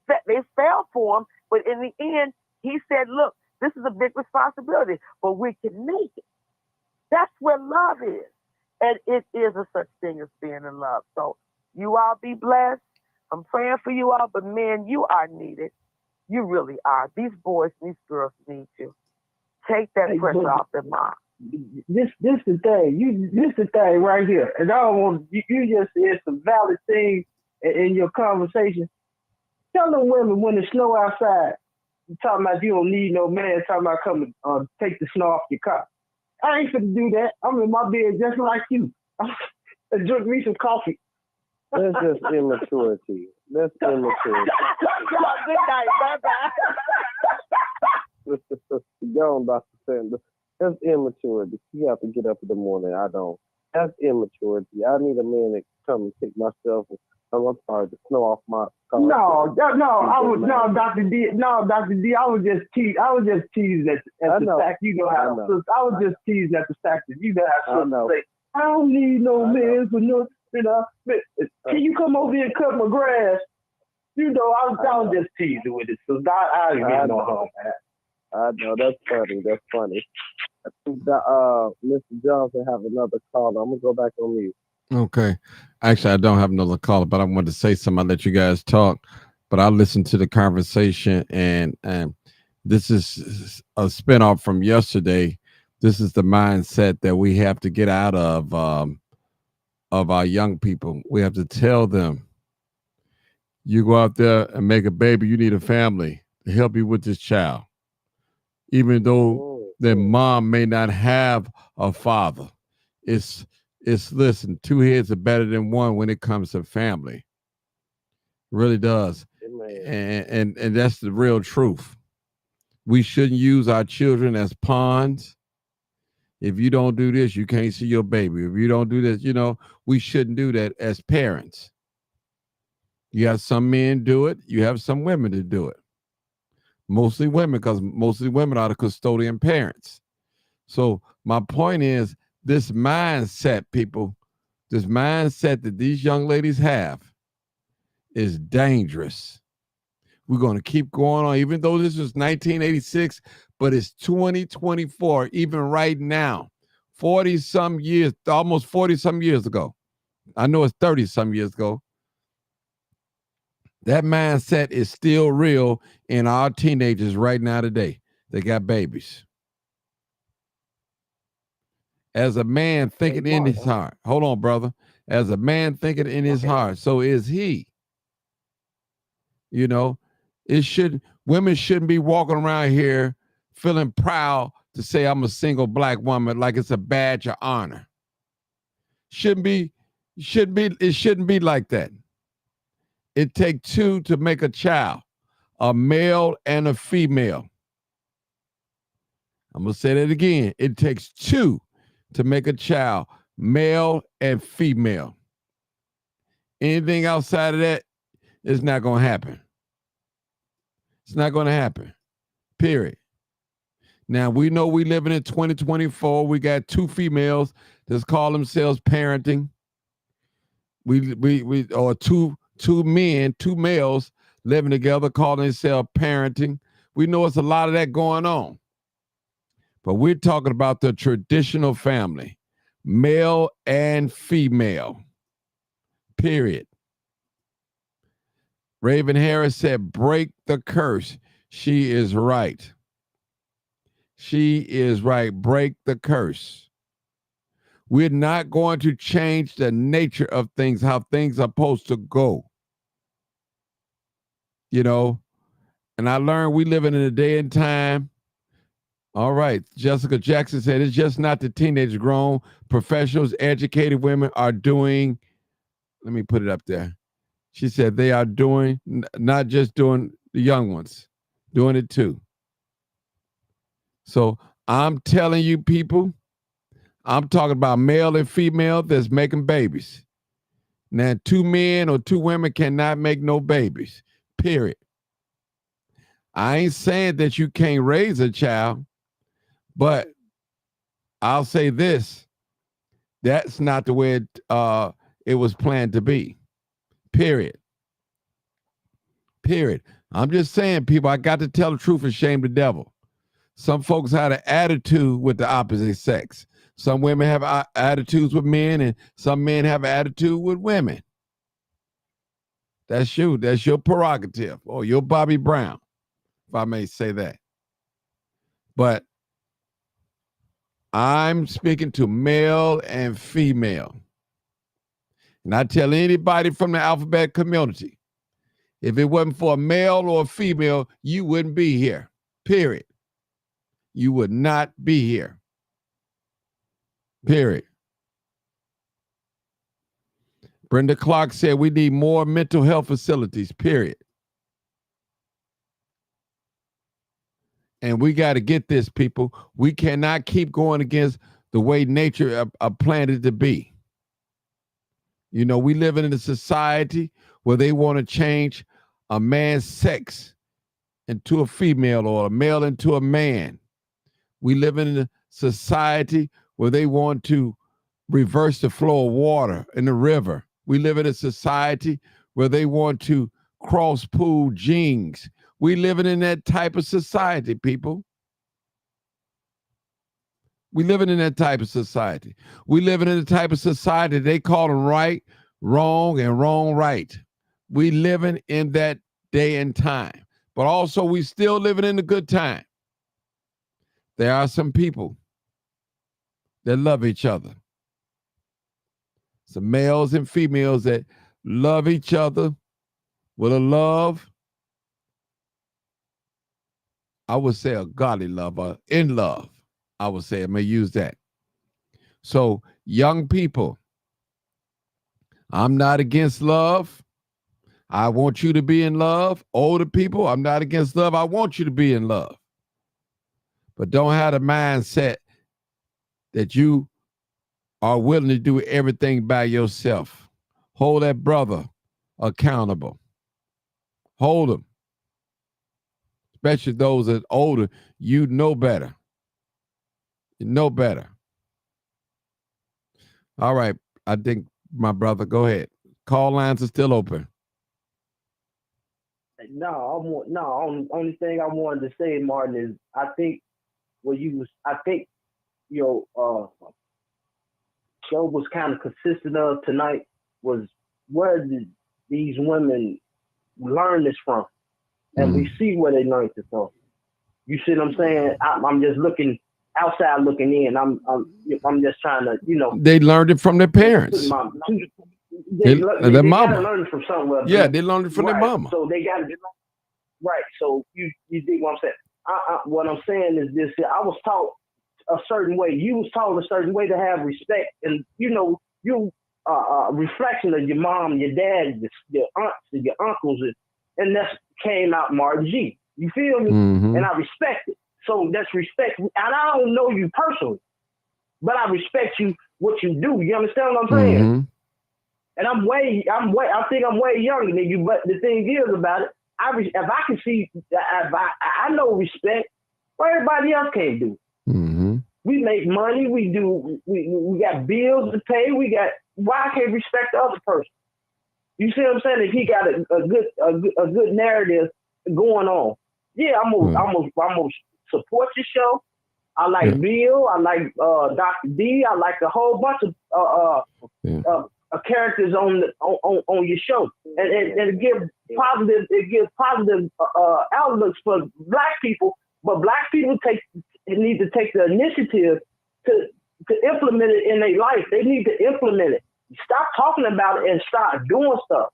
fell for him. But in the end, he said, look, this is a big responsibility, but we can make it. That's where love is. And it is a such thing as being in love. So you all be blessed. I'm praying for you all, but men, you are needed. You really are. These boys, these girls need you. Take that pressure off their mind. This the thing. This the thing right here. And I don't want you just said some valid things in your conversation. Tell them women when it's snow outside, you talking about you don't need no man, talking about coming take the snow off your car. I ain't finna do that. I'm in my bed just like you. Drink me some coffee. That's just immaturity. That's immaturity. Good night. Bye-bye. Go on, Dr. Sanders. That's immaturity. You have to get up in the morning. I don't. That's immaturity. I need a man to come and take myself. I'm sorry, the snow off my car. No, Dr. D. No, Dr. D. I was just teasing at the fact you know how. I was just teasing at the fact that you know how to say, I don't need no man for no. You know, can you come over here and cut my grass? You know, I was just teasing with it. So I ain't getting no harm, man. I know, that's funny. That's funny. I think that Mr. Johnson have another call. I'm gonna go back on mute. Okay. Actually, I don't have another caller, but I wanted to say something. I'll let you guys talk. But I listened to the conversation, and this is a spinoff from yesterday. This is the mindset that we have to get out of our young people. We have to tell them, you go out there and make a baby, you need a family to help you with this child. Even though their mom may not have a father. It's listen, two heads are better than one when it comes to family. It really does. And that's the real truth. We shouldn't use our children as pawns. If you don't do this, you can't see your baby. If you don't do this, we shouldn't do that as parents. You have some men do it. You have some women to do it. Mostly women, because mostly women are the custodian parents. So my point is, this mindset, people, this mindset that these young ladies have is dangerous. We're going to keep going on, even though this was 1986, but it's 2024, even right now, 40-some years, almost 40-some years ago. I know it's 30-some years ago. That mindset is still real in our teenagers right now today. They got babies. As a man thinking in his heart, hold on, brother. As a man thinking in his heart, so is he. Women shouldn't be walking around here feeling proud to say I'm a single black woman like it's a badge of honor. It shouldn't be like that. It takes two to make a child, a male and a female. I'm going to say that again. It takes two to make a child, male and female. Anything outside of that is not going to happen. It's not going to happen, period. Now, we know we living in 2024. We got two females that call themselves parenting. Or two males living together calling themselves parenting. We know it's a lot of that going on. But we're talking about the traditional family, male and female, period. Raven Harris said, break the curse. She is right. She is right. Break the curse. We're not going to change the nature of things, how things are supposed to go. And I learned we living in a day and time. All right. Jessica Jackson said, it's just not the teenage grown professionals, educated women are doing. Let me put it up there. She said they are doing, not just doing the young ones, doing it too. So I'm telling you people, I'm talking about male and female that's making babies. Now, two men or two women cannot make no babies, period. I ain't saying that you can't raise a child, but I'll say this, that's not the way it was planned to be, period. Period. I'm just saying, people, I got to tell the truth and shame the devil. Some folks had an attitude with the opposite sex. Some women have attitudes with men, and some men have an attitude with women. That's you. That's your prerogative, or your Bobby Brown, if I may say that. But I'm speaking to male and female. And I tell anybody from the alphabet community, if it wasn't for a male or a female, you wouldn't be here, period. You would not be here, period. Brenda Clark said we need more mental health facilities, period. And we got to get this, people. We cannot keep going against the way nature planned it to be. We live in a society where they want to change a man's sex into a female or a male into a man. We live in a society where they want to reverse the flow of water in the river. We live in a society where they want to cross-pool genes. We living in that type of society, people. We living in that type of society. We living in the type of society they call them right, wrong, and wrong, right. We living in that day and time. But also we still living in the good time. There are some people that love each other. Some males and females that love each other with a love, I would say a godly love, or in love, I would say. I may use that. So, young people, I'm not against love. I want you to be in love. Older people, I'm not against love. I want you to be in love. But don't have the mindset that you are willing to do everything by yourself. Hold that brother accountable. Hold him. Especially those that are older, you know better. You know better. All right. I think, my brother, go ahead. Call lines are still open. Only thing I wanted to say, Martin, is I think your show was kind of consistent of tonight was where did these women learn this from? And we see where they learned it from. You see what I'm saying? I'm just looking outside looking in. I'm just trying to, They learned it from their parents. They mama. gotta learn it from somewhere. Yeah, they learned it from their mama. So they got to right. So you dig what I'm saying? What I'm saying is this: I was taught a certain way. You was taught a certain way to have respect, and you reflection of your mom, your dad, your aunts, and your uncles, and that came out Martin G. You feel me? And I respect it. So that's respect. And I don't know you personally, but I respect you what you do. You understand what I'm saying? And I think I'm way younger than you. But the thing is about it, if I can see, I know respect. What everybody else can't do. We make money. We got bills to pay. Why I can't respect the other person? You see what I'm saying? If he got a good narrative going on, yeah, I'm gonna support your show. I like Bill. I like Dr. D. I like a whole bunch of characters on your show, and it gives positive outlooks for Black people. But Black people need to take the initiative to implement it in their life. They need to implement it. Stop talking about it and start doing stuff.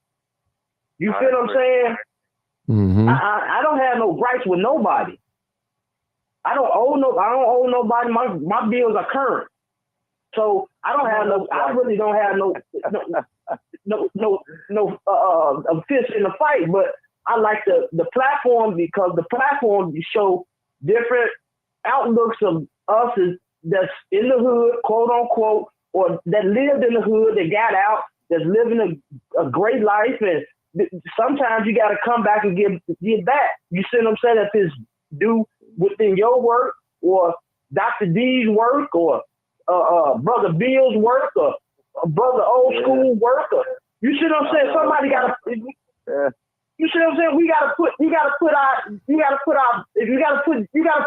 You feel what I'm saying? I don't have no gripes with nobody. I don't owe nobody. My bills are current. So I really don't have no fist in the fight, but I like the platform because the platform show different outlooks of us that's in the hood, quote unquote, or that lived in the hood, that got out, that's living a great life, and sometimes you got to come back and give back. You see what I'm saying? If it's due within your work, or Dr. D's work, or Brother Bill's work, or Brother Old School work, or you see what I'm saying? Somebody got to. You see what I'm saying? You gotta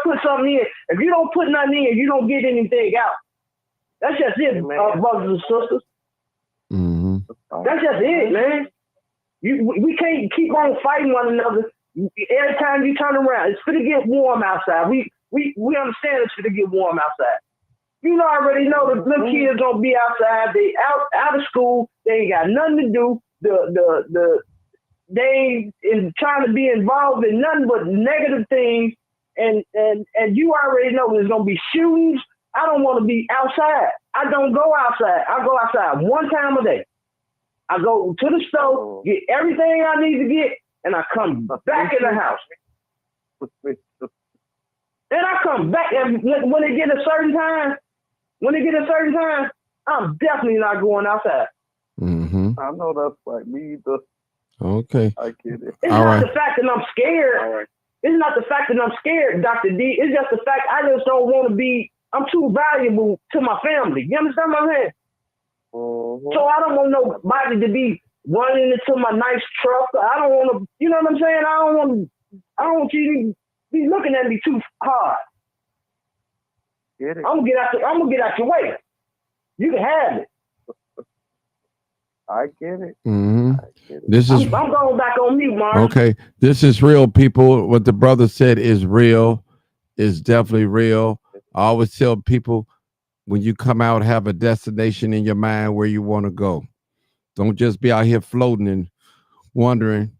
put something in. If you don't put nothing in, you don't get anything out. That's just it, brothers and sisters. That's just it, man. We can't keep on fighting one another. Every time you turn around, it's gonna get warm outside. We understand it's gonna get warm outside. You already know the little kids don't be outside. They out of school. They ain't got nothing to do. They is trying to be involved in nothing but negative things, and you already know there's gonna be shootings. I don't want to be outside. I don't go outside. I go outside one time a day. I go to the store, get everything I need to get, and I come back in the house. And I come back, and when it get a certain time, I'm definitely not going outside. I know that's like me either. Okay. I get it. It's not the fact that I'm scared. It's not the fact that I'm scared, Dr. D. It's just the fact I just don't want to be, I'm too valuable to my family. You understand what I'm saying? So I don't want nobody to be running into my nice truck. I don't want to, you know what I'm saying? I don't want you to be looking at me too hard. Get it. I'm gonna get out your way. You can have it. I get it. I'm going back on mute, Mark. Okay. This is real, people. What the brother said is real. Is definitely real. I always tell people, when you come out, have a destination in your mind where you want to go. Don't just be out here floating and wondering,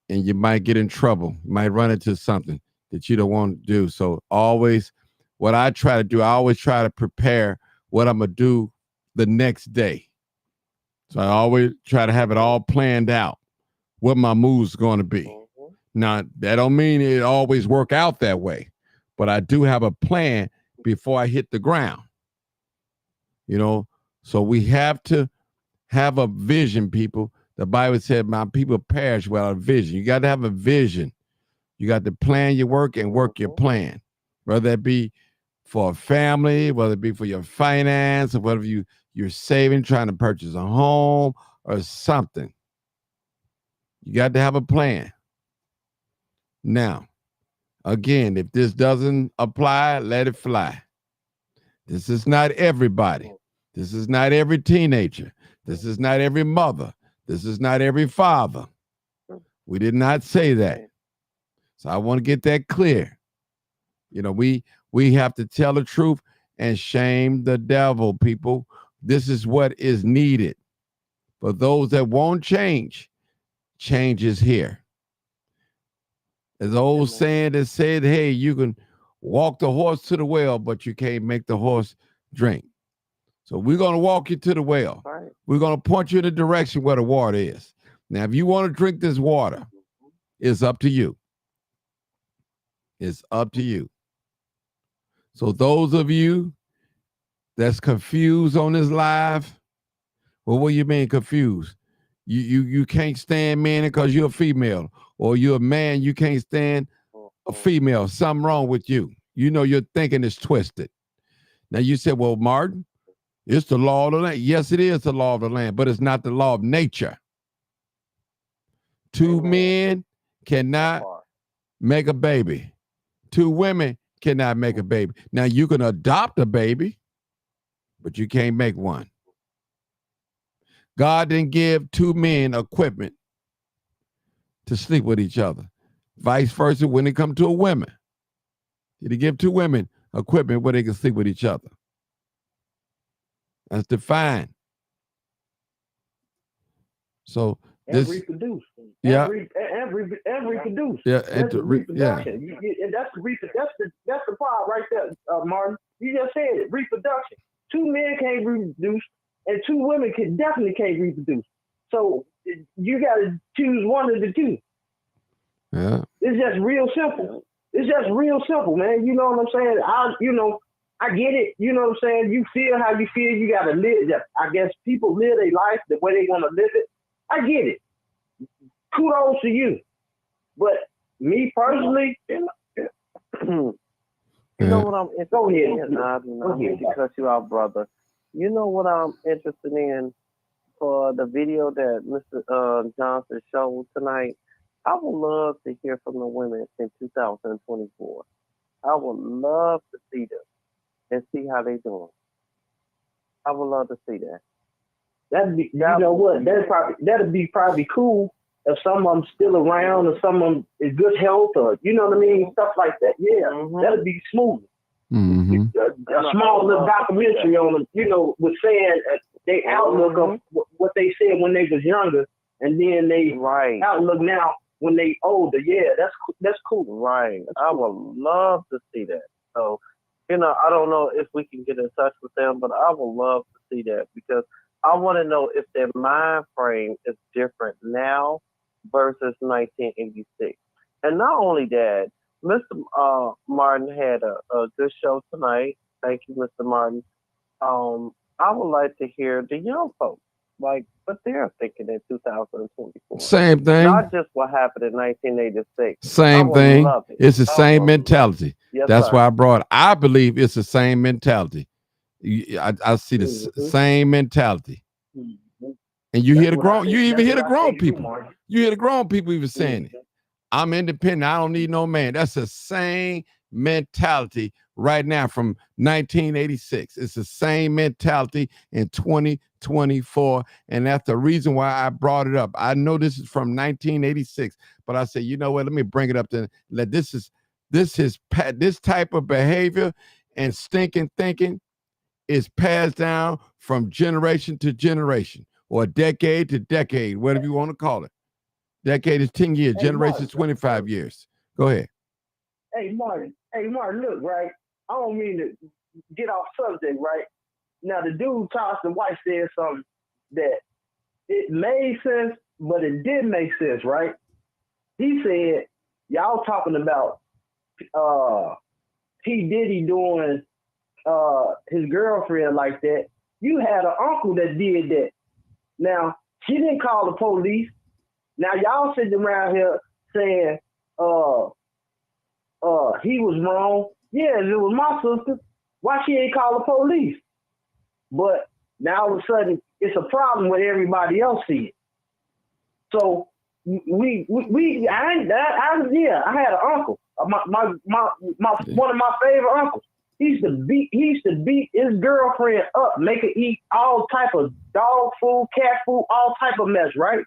and you might get in trouble. You might run into something that you don't want to do. So always, what I try to do, I always try to prepare what I'm going to do the next day. So I always try to have it all planned out, what my move's going to be. Now, that don't mean it always work out that way, but I do have a plan before I hit the ground. You know, so we have to have a vision, people. The Bible said, my people perish without a vision. You got to have a vision. You got to plan your work and work your plan, whether it be for a family, whether it be for your finance, or whether you're saving, trying to purchase a home or something. You got to have a plan. Now, again, if this doesn't apply, let it fly. This is not everybody. This is not every teenager. This is not every mother. This is not every father. We did not say that. So I want to get that clear. You know, we have to tell the truth and shame the devil, people. This is what is needed. For those that won't change, change is here. There's an old saying that said, hey, you can walk the horse to the well, but you can't make the horse drink. So we're going to walk you to the well. Right. We're going to point you in the direction where the water is. Now, if you want to drink this water, it's up to you. It's up to you. So those of you that's confused on this live, well, what do you mean confused? You can't stand men because you're a female, or you're a man, you can't stand a female. Something wrong with you. You know your thinking is twisted. Now you said, well, Martin, it's the law of the land. Yes, it is the law of the land, but it's not the law of nature. Two men cannot make a baby. Two women cannot make a baby. Now you can adopt a baby, but you can't make one. God didn't give two men equipment to sleep with each other. Vice versa, when it comes to a woman, he did give two women equipment where they can sleep with each other. That's defined. So this, and reproduce. Yeah. And reproduce. Yeah, That's the reproduction. And that's the part right there, Martin. You just said it. Reproduction. Two men can't reproduce, and two women definitely can't reproduce. So you got to choose one of the two. Yeah. It's just real simple. It's just real simple, man. You know what I'm saying? I get it. You know what I'm saying? You feel how you feel. You got to live. I guess people live their life the way they want to live it. I get it. Kudos to you. But me personally, You know what I'm interested in? I don't mean to cut you out, brother. You know what I'm interested in for the video that Mr. Johnson showed tonight? I would love to hear from the women in 2024. I would love to see them and see how they doing. I would love to see that. That'd be probably cool if some of them still around, or some of them is good health, or you know what I mean, stuff like that. Yeah, that'd be smooth. Mm-hmm. A small little documentary on them, you know, with saying they outlook of what they said when they was younger, and then they outlook now when they older. Yeah, that's cool. Right. I would love to see that. So, you know, I don't know if we can get in touch with them, but I would love to see that, because I want to know if their mind frame is different now versus 1986. And not only that, Mr. Martin had a good show tonight. Thank you, Mr. Martin. I would like to hear the young folks, like what they're thinking in 2024. Same thing. Not just what happened in 1986. Same thing. It's the same mentality. Yes, That's sir. why I brought it. I believe it's the same mentality. I see the same mentality. And you hear the grown, you even hear the grown people. You hear the grown people even saying it. I'm independent. I don't need no man. That's the same mentality right now from 1986. It's the same mentality in 2024. And that's the reason why I brought it up. I know this is from 1986, but I said, you know what? Let me bring it up to let this type of behavior and stinking thinking is passed down from generation to generation, or decade to decade, whatever you want to call it. Decade is 10 years, generation is 25 years. Go ahead. Hey, Martin, look, right? I don't mean to get off subject, right? Now, the dude, Charleston White, said something that it made sense, but it didn't make sense, right? He said, y'all talking about P. Diddy doing his girlfriend like that. You had an uncle that did that. Now, she didn't call the police. Now, y'all sitting around here saying, he was wrong. Yeah, if it was my sister, why she ain't call the police? But now all of a sudden, it's a problem when everybody else see it. So I had an uncle, my one of my favorite uncles. He used to beat his girlfriend up, make her eat all type of dog food, cat food, all type of mess, right?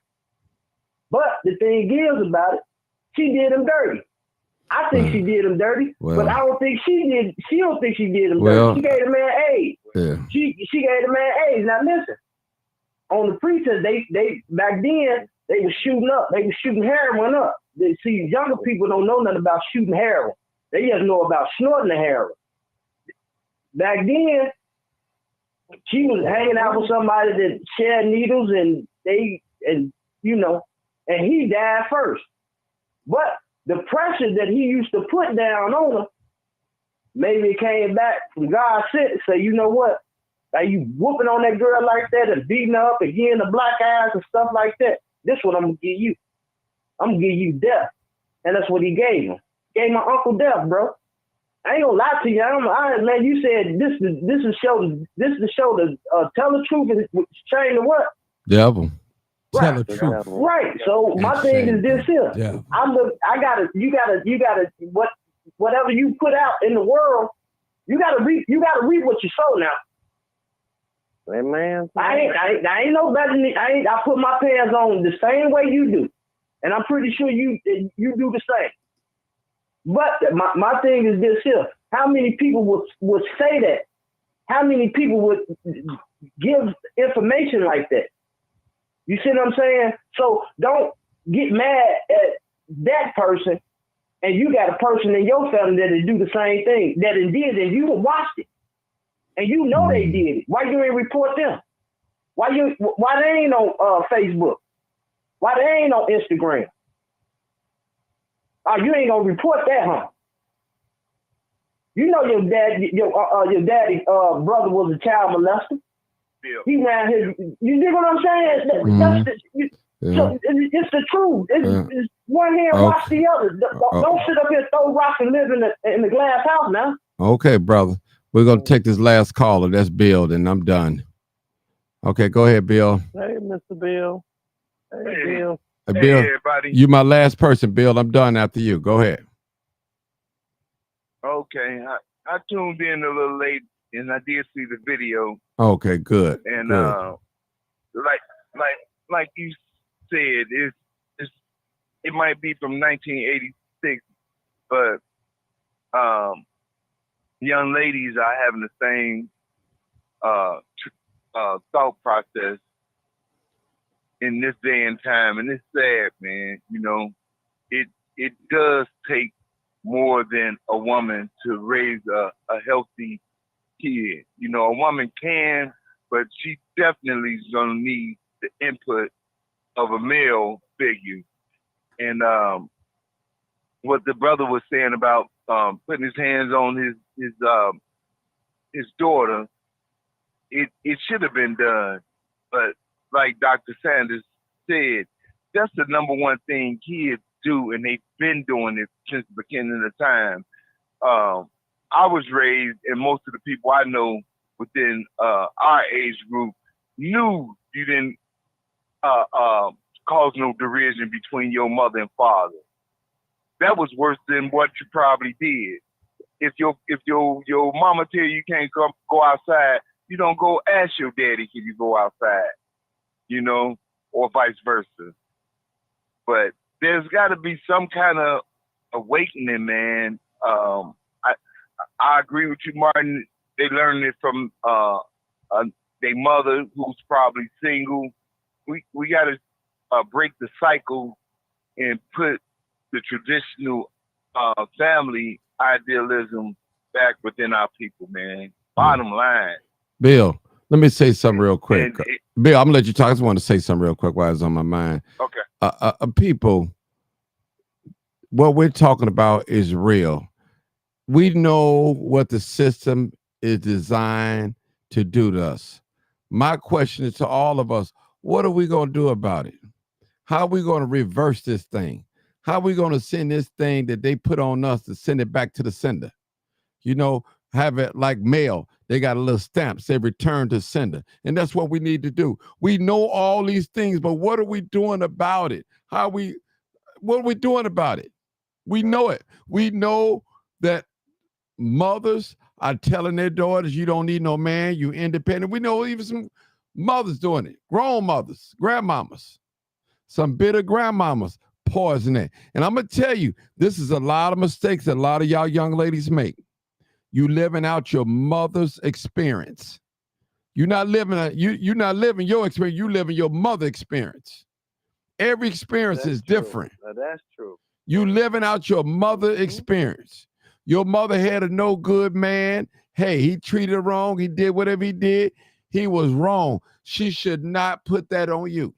But the thing is about it, she did him dirty. I think she did him dirty, but I don't think she did. She don't think she did him dirty. She gave the man AIDS. Yeah. She gave the man AIDS. Now listen, on the pretense, they back then they were shooting up. They were shooting heroin up. See, younger people don't know nothing about shooting heroin. They just know about snorting the heroin. Back then, she was hanging out with somebody that shared needles, and he died first. But the pressure that he used to put down on her, maybe it came back from God sent and say, you know what? Are you whooping on that girl like that and beating her up and getting the black eyes and stuff like that? This is what I'm gonna give you. I'm gonna give you death. And that's what he gave him. Gave my uncle death, bro. I ain't gonna lie to you. Man, you said this is the show to tell the truth and shame the what? Devil. Right. Tell the truth. Right. So my thing is this here. Yeah. You gotta whatever you put out in the world, you gotta reap what you sow now. Hey, man. I ain't no better than I put my pants on the same way you do. And I'm pretty sure you do the same. But my thing is this here. How many people would say that? How many people would give information like that? You see what I'm saying? So don't get mad at that person and you got a person in your family that do the same thing, that it did, and you watched it. And you know they did it. Why you ain't report them? Why they ain't on Facebook? Why they ain't on Instagram? You ain't gonna report that, huh? You know your daddy brother was a child molester. Yeah. He ran his. You dig what I'm saying? So it's the truth. It's one hand watch the other. Don't sit up here and throw rocks and live in the glass house now. Okay, brother. We're gonna take this last caller. That's Bill, and I'm done. Okay, go ahead, Bill. Hey, Mr. Bill. Hey, Bill. Bill, everybody. you my last person, Bill. I'm done after you. Go ahead. Okay, I tuned in a little late, and I did see the video. Okay, good. And good. like you said, it might be from 1986, but young ladies are having the same thought process in this day and time, and it's sad, man. You know, it does take more than a woman to raise a healthy kid. You know, a woman can, but she definitely is gonna need the input of a male figure. And what the brother was saying about putting his hands on his daughter, it should have been done, but like Dr. Sanders said, that's the number one thing kids do, and they've been doing it since the beginning of time. I was raised, and most of the people I know within our age group knew you didn't cause no derision between your mother and father. That was worse than what you probably did. If your mama tell you can't go outside, you don't go ask your daddy can you go outside, you know, or vice versa. But there's got to be some kind of awakening, man. I agree with you, Martin. They learned it from their mother, who's probably single. We got to break the cycle and put the traditional family idealism back within our people, man. Bottom line. Bill, let me say something real quick. Bill, I'm gonna let you talk. I just want to say something real quick while it's on my mind. Okay. People, what we're talking about is real. We know what the system is designed to do to us. My question is to all of us, what are we going to do about it? How are we going to reverse this thing? How are we going to send this thing that they put on us to send it back to the sender? You know, have it like mail. They got a little stamp, say return to sender. And that's what we need to do. We know all these things, but what are we doing about it? What are we doing about it? We know it. We know that mothers are telling their daughters, you don't need no man, you independent. We know even some mothers doing it, grown mothers, grandmamas, some bitter grandmamas poisoning. And I'm going to tell you, this is a lot of mistakes that a lot of y'all young ladies make. You living out your mother's experience. You're not living your experience, you living your mother experience. Every experience is different. That's true. You living out your mother experience. Your mother had a no good man. Hey, he treated her wrong. He did whatever he did. He was wrong. She should not put that on you.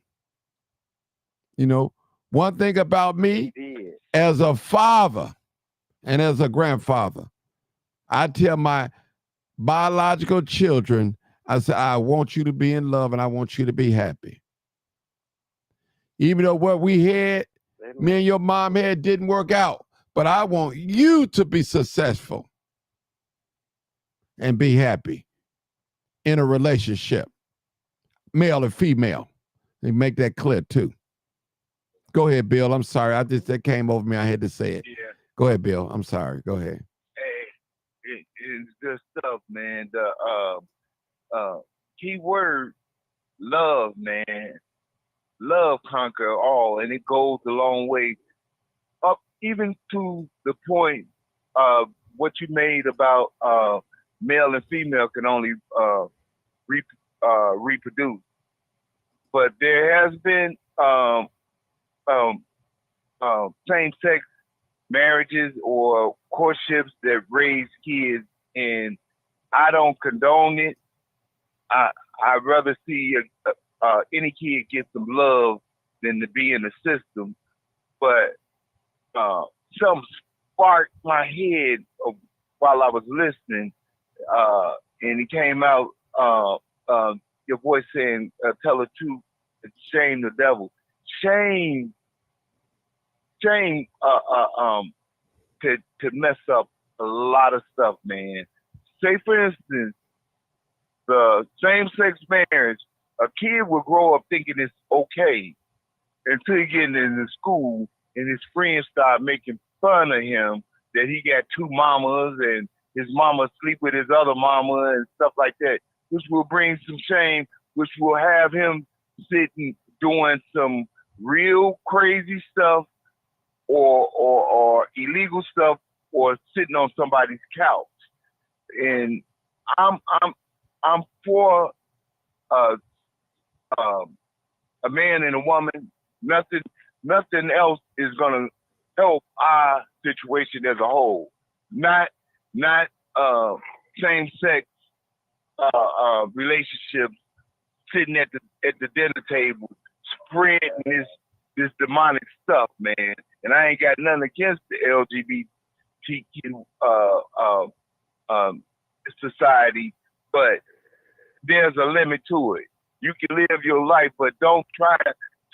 You know, one thing about me as a father and as a grandfather, I tell my biological children, I say, I want you to be in love and I want you to be happy. Even though what we had, me and your mom had didn't work out, but I want you to be successful and be happy in a relationship, male and female. They make that clear too. Go ahead, Bill. I'm sorry. That came over me. I had to say it. Yeah. Go ahead, Bill. I'm sorry. Go ahead. Hey, it's good stuff, man. The key word, love, man. Love conquer all, and it goes a long way up, even to the point of what you made about male and female can only reproduce. But there has been same-sex marriages or courtships that raise kids, and I don't condone it. I'd rather see any kid get some love than to be in the system. But some sparked my head while I was listening, and it came out, your voice saying, tell the truth, shame the devil. Shame could mess up a lot of stuff, man. Say, for instance, the same-sex marriage, a kid will grow up thinking it's okay until he gets into school and his friends start making fun of him that he got two mamas and his mama sleep with his other mama and stuff like that, which will bring some shame, which will have him sitting doing some real crazy stuff or illegal stuff or sitting on somebody's couch. And I'm for a man and a woman. Nothing else is gonna help our situation as a whole. Not same sex relationships sitting at the dinner table spreading this demonic stuff, man. And I ain't got nothing against the LGBTQ society, but there's a limit to it. You can live your life, but don't try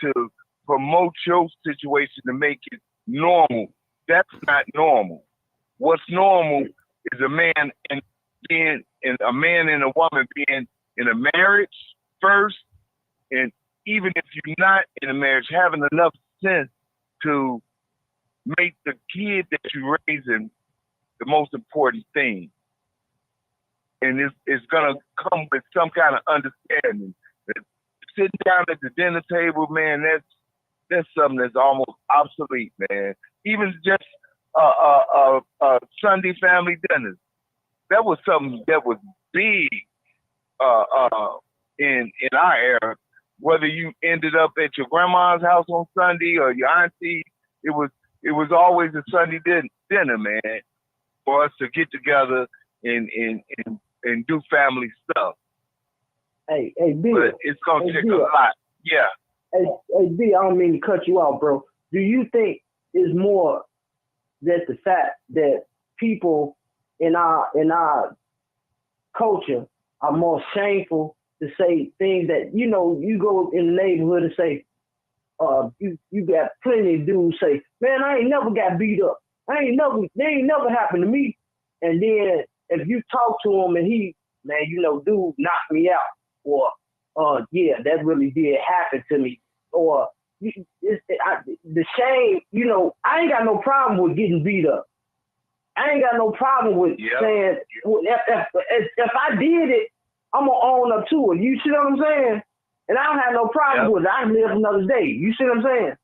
to promote your situation to make it normal. That's not normal. What's normal is a man and a woman being in a marriage first, and even if you're not in a marriage, having enough sense to make the kid that you're raising the most important thing. And it's gonna come with some kind of understanding. Sitting down at the dinner table, man, that's something that's almost obsolete, man. Even just Sunday family dinners, that was something that was big in our era. Whether you ended up at your grandma's house on Sunday or your auntie, it was always a Sunday dinner, man, for us to get together and do family stuff. Hey, B. But it's gonna take a lot. Yeah. Hey, B, I don't mean to cut you out, bro. Do you think it's more that the fact that people in our culture are more shameful to say things that, you know, you go in the neighborhood and say, you got plenty of dudes say, man, I ain't never got beat up. They ain't never happened to me. And then if you talk to him and he, man, you know, dude knocked me out, or, yeah, that really did happen to me, or the shame, you know, I ain't got no problem with getting beat up. I ain't got no problem with saying, if I did it, I'm going to own up to it. You see what I'm saying? And I don't have no problem with it. I can live another day. You see what I'm saying?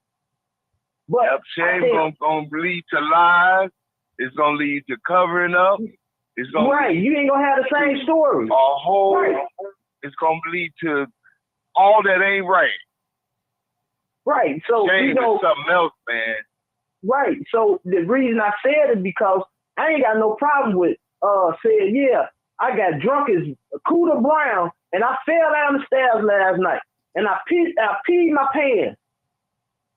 But shame gonna lead to lies. It's gonna lead to covering up. It's gonna you ain't gonna have the same story. It's gonna lead to all that ain't right. Right. So shame you know, is something else, man. Right. So the reason I said it because I ain't got no problem with saying, yeah, I got drunk as Cooter Brown and I fell down the stairs last night and I peed my pants.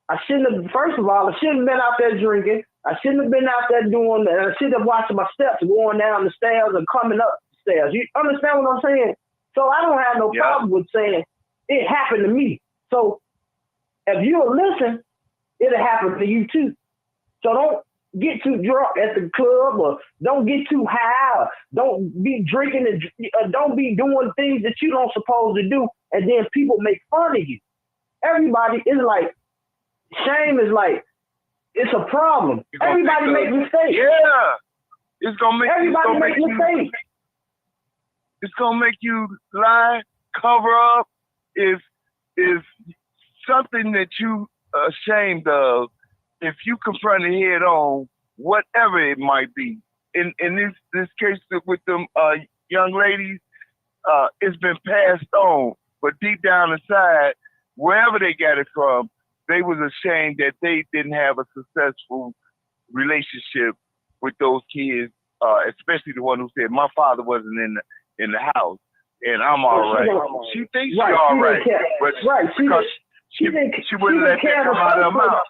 I shouldn't have, first of all, I shouldn't have been out there drinking. I shouldn't have been out there doing that. I should have watched my steps going down the stairs and coming up the stairs. You understand what I'm saying? So I don't have no problem with saying it happened to me. So if you'll listen, it'll happen to you too. So don't get too drunk at the club, or don't get too high, or don't be drinking and don't be doing things that you don't supposed to do, and then people make fun of you. Everybody is like, shame is like, it's a problem. Everybody makes mistakes. Yeah. It's gonna make everybody make mistakes. It's gonna make you lie, cover up. If something that you ashamed of, if you confront it head on, whatever it might be. In this case with them young ladies, it's been passed on. But deep down inside, wherever they got it from, they was ashamed that they didn't have a successful relationship with those kids, especially the one who said, my father wasn't in the house and I'm all right. She thinks she's all right. But because she wouldn't let that come out of her mouth.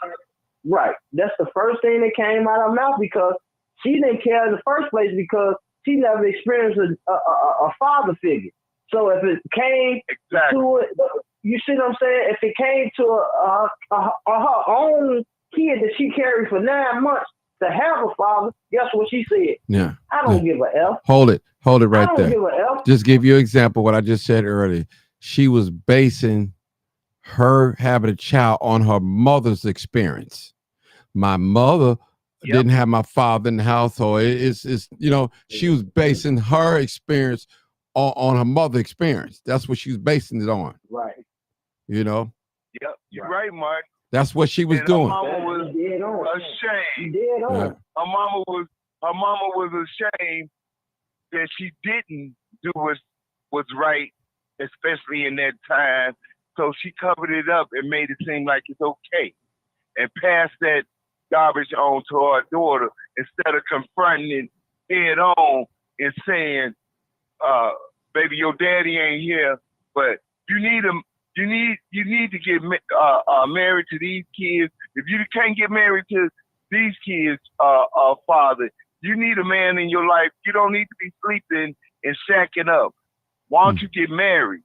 Right. That's the first thing that came out of her mouth, because she didn't care in the first place because she never experienced a father figure. So if it came to it, you see what I'm saying? If it came to her own kid that she carried for 9 months to have a father, guess what she said? Yeah. I don't give a F. Hold it right there. I don't give a F. Just give you an example of what I just said earlier. She was basing her having a child on her mother's experience. My mother didn't have my father in the household. It's you know, she was basing her experience on her mother experience. That's what she was basing it on. Right. You know? Yep, you're right, Mark. That's what she was doing. Her mama was ashamed. Yeah. Her mama was ashamed that she didn't do what was right, especially in that time. So she covered it up and made it seem like it's okay, and passed that garbage on to her daughter instead of confronting it head on and saying, baby, your daddy ain't here, but you need him. You need to get married to these kids. If you can't get married to these kids, father, you need a man in your life. You don't need to be sleeping and shacking up. Why don't you get married?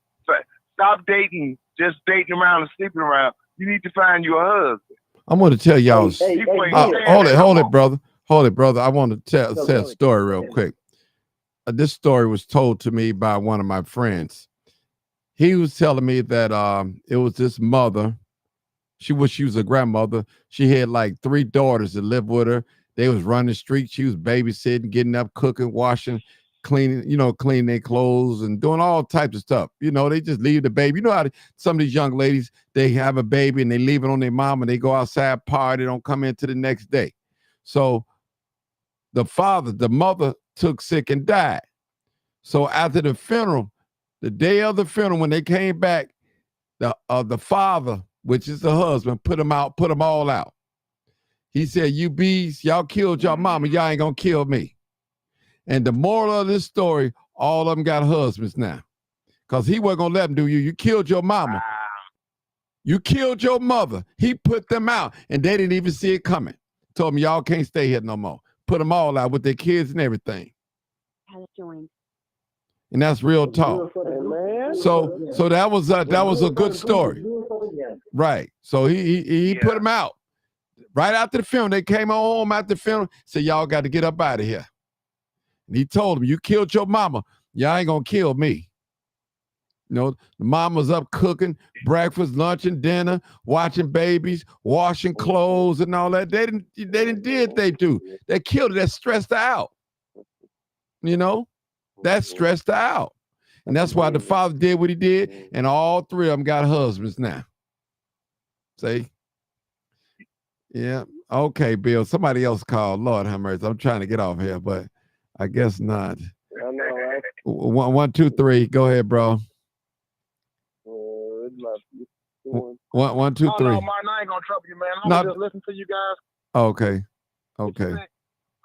Stop dating, just dating around and sleeping around. You need to find you a husband. I'm going to tell y'all. Hold it, brother. I want to tell a story real quick. This story was told to me by one of my friends. He was telling me that it was this mother. She was a grandmother. She had like 3 daughters that lived with her. They was running the street. She was babysitting, getting up, cooking, washing, cleaning their clothes and doing all types of stuff. You know, they just leave the baby. You know how some of these young ladies, they have a baby and they leave it on their mom and they go outside, party, don't come into the next day. So the mother took sick and died. So after the funeral, the day of the funeral, when they came back, the father, which is the husband, put them all out. He said, you bees, y'all killed your mama, y'all ain't gonna kill me. And the moral of this story, all of them got husbands now. Because he wasn't gonna let them do you. You killed your mama. You killed your mother. He put them out and they didn't even see it coming. Told them y'all can't stay here no more. Put them all out with their kids and everything. And that's real talk. Man. So that was a good story. Right. So he put him out. Right after the film, they came home after the film, said, y'all got to get up out of here. And he told him, you killed your mama. Y'all ain't going to kill me. You know, the mama's up cooking breakfast, lunch, and dinner, watching babies, washing clothes and all that. They didn't did they do. They killed her. That stressed her out. You know, that stressed her out. And that's why the father did what he did, and all three of them got husbands now. See? Yeah. Okay, Bill. Somebody else called. Lord have mercy. I'm trying to get off here, but I guess not. I know, right? 1, 2, 3. Go ahead, bro. 1, 2, 3. Oh, no, Martin, I ain't gonna trouble you, man. I was just listening to you guys. Okay. Okay.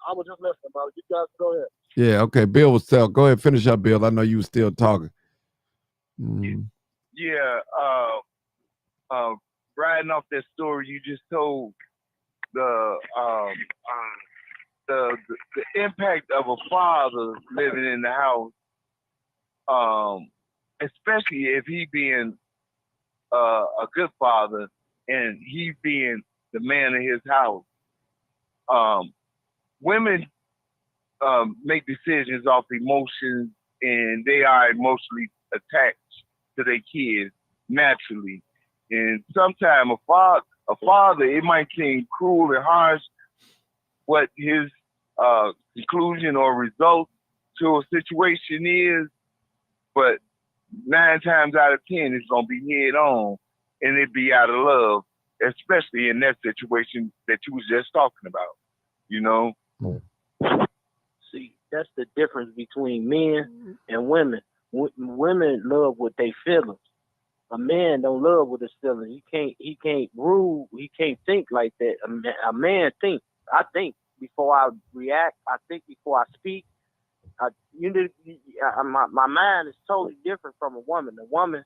I was just listening about it. You guys go ahead. Yeah, okay. Bill was still. Go ahead, finish up, Bill. I know you were still talking. Yeah, riding off that story you just told, the impact of a father living in the house, especially if he being a good father and he being the man of his house. Women make decisions off emotions, and they are emotionally attached to their kids naturally. And sometimes a father, it might seem cruel and harsh what his conclusion or result to a situation is, but 9 times out of 10, it's gonna be head on, and it be out of love, especially in that situation that you was just talking about. You know. See, that's the difference between men and women. Women love what they feelings. A man don't love what his feelings. He can't rule. He can't think like that. A man think. I think before I react. I think before I speak. My mind is totally different from a woman. A woman,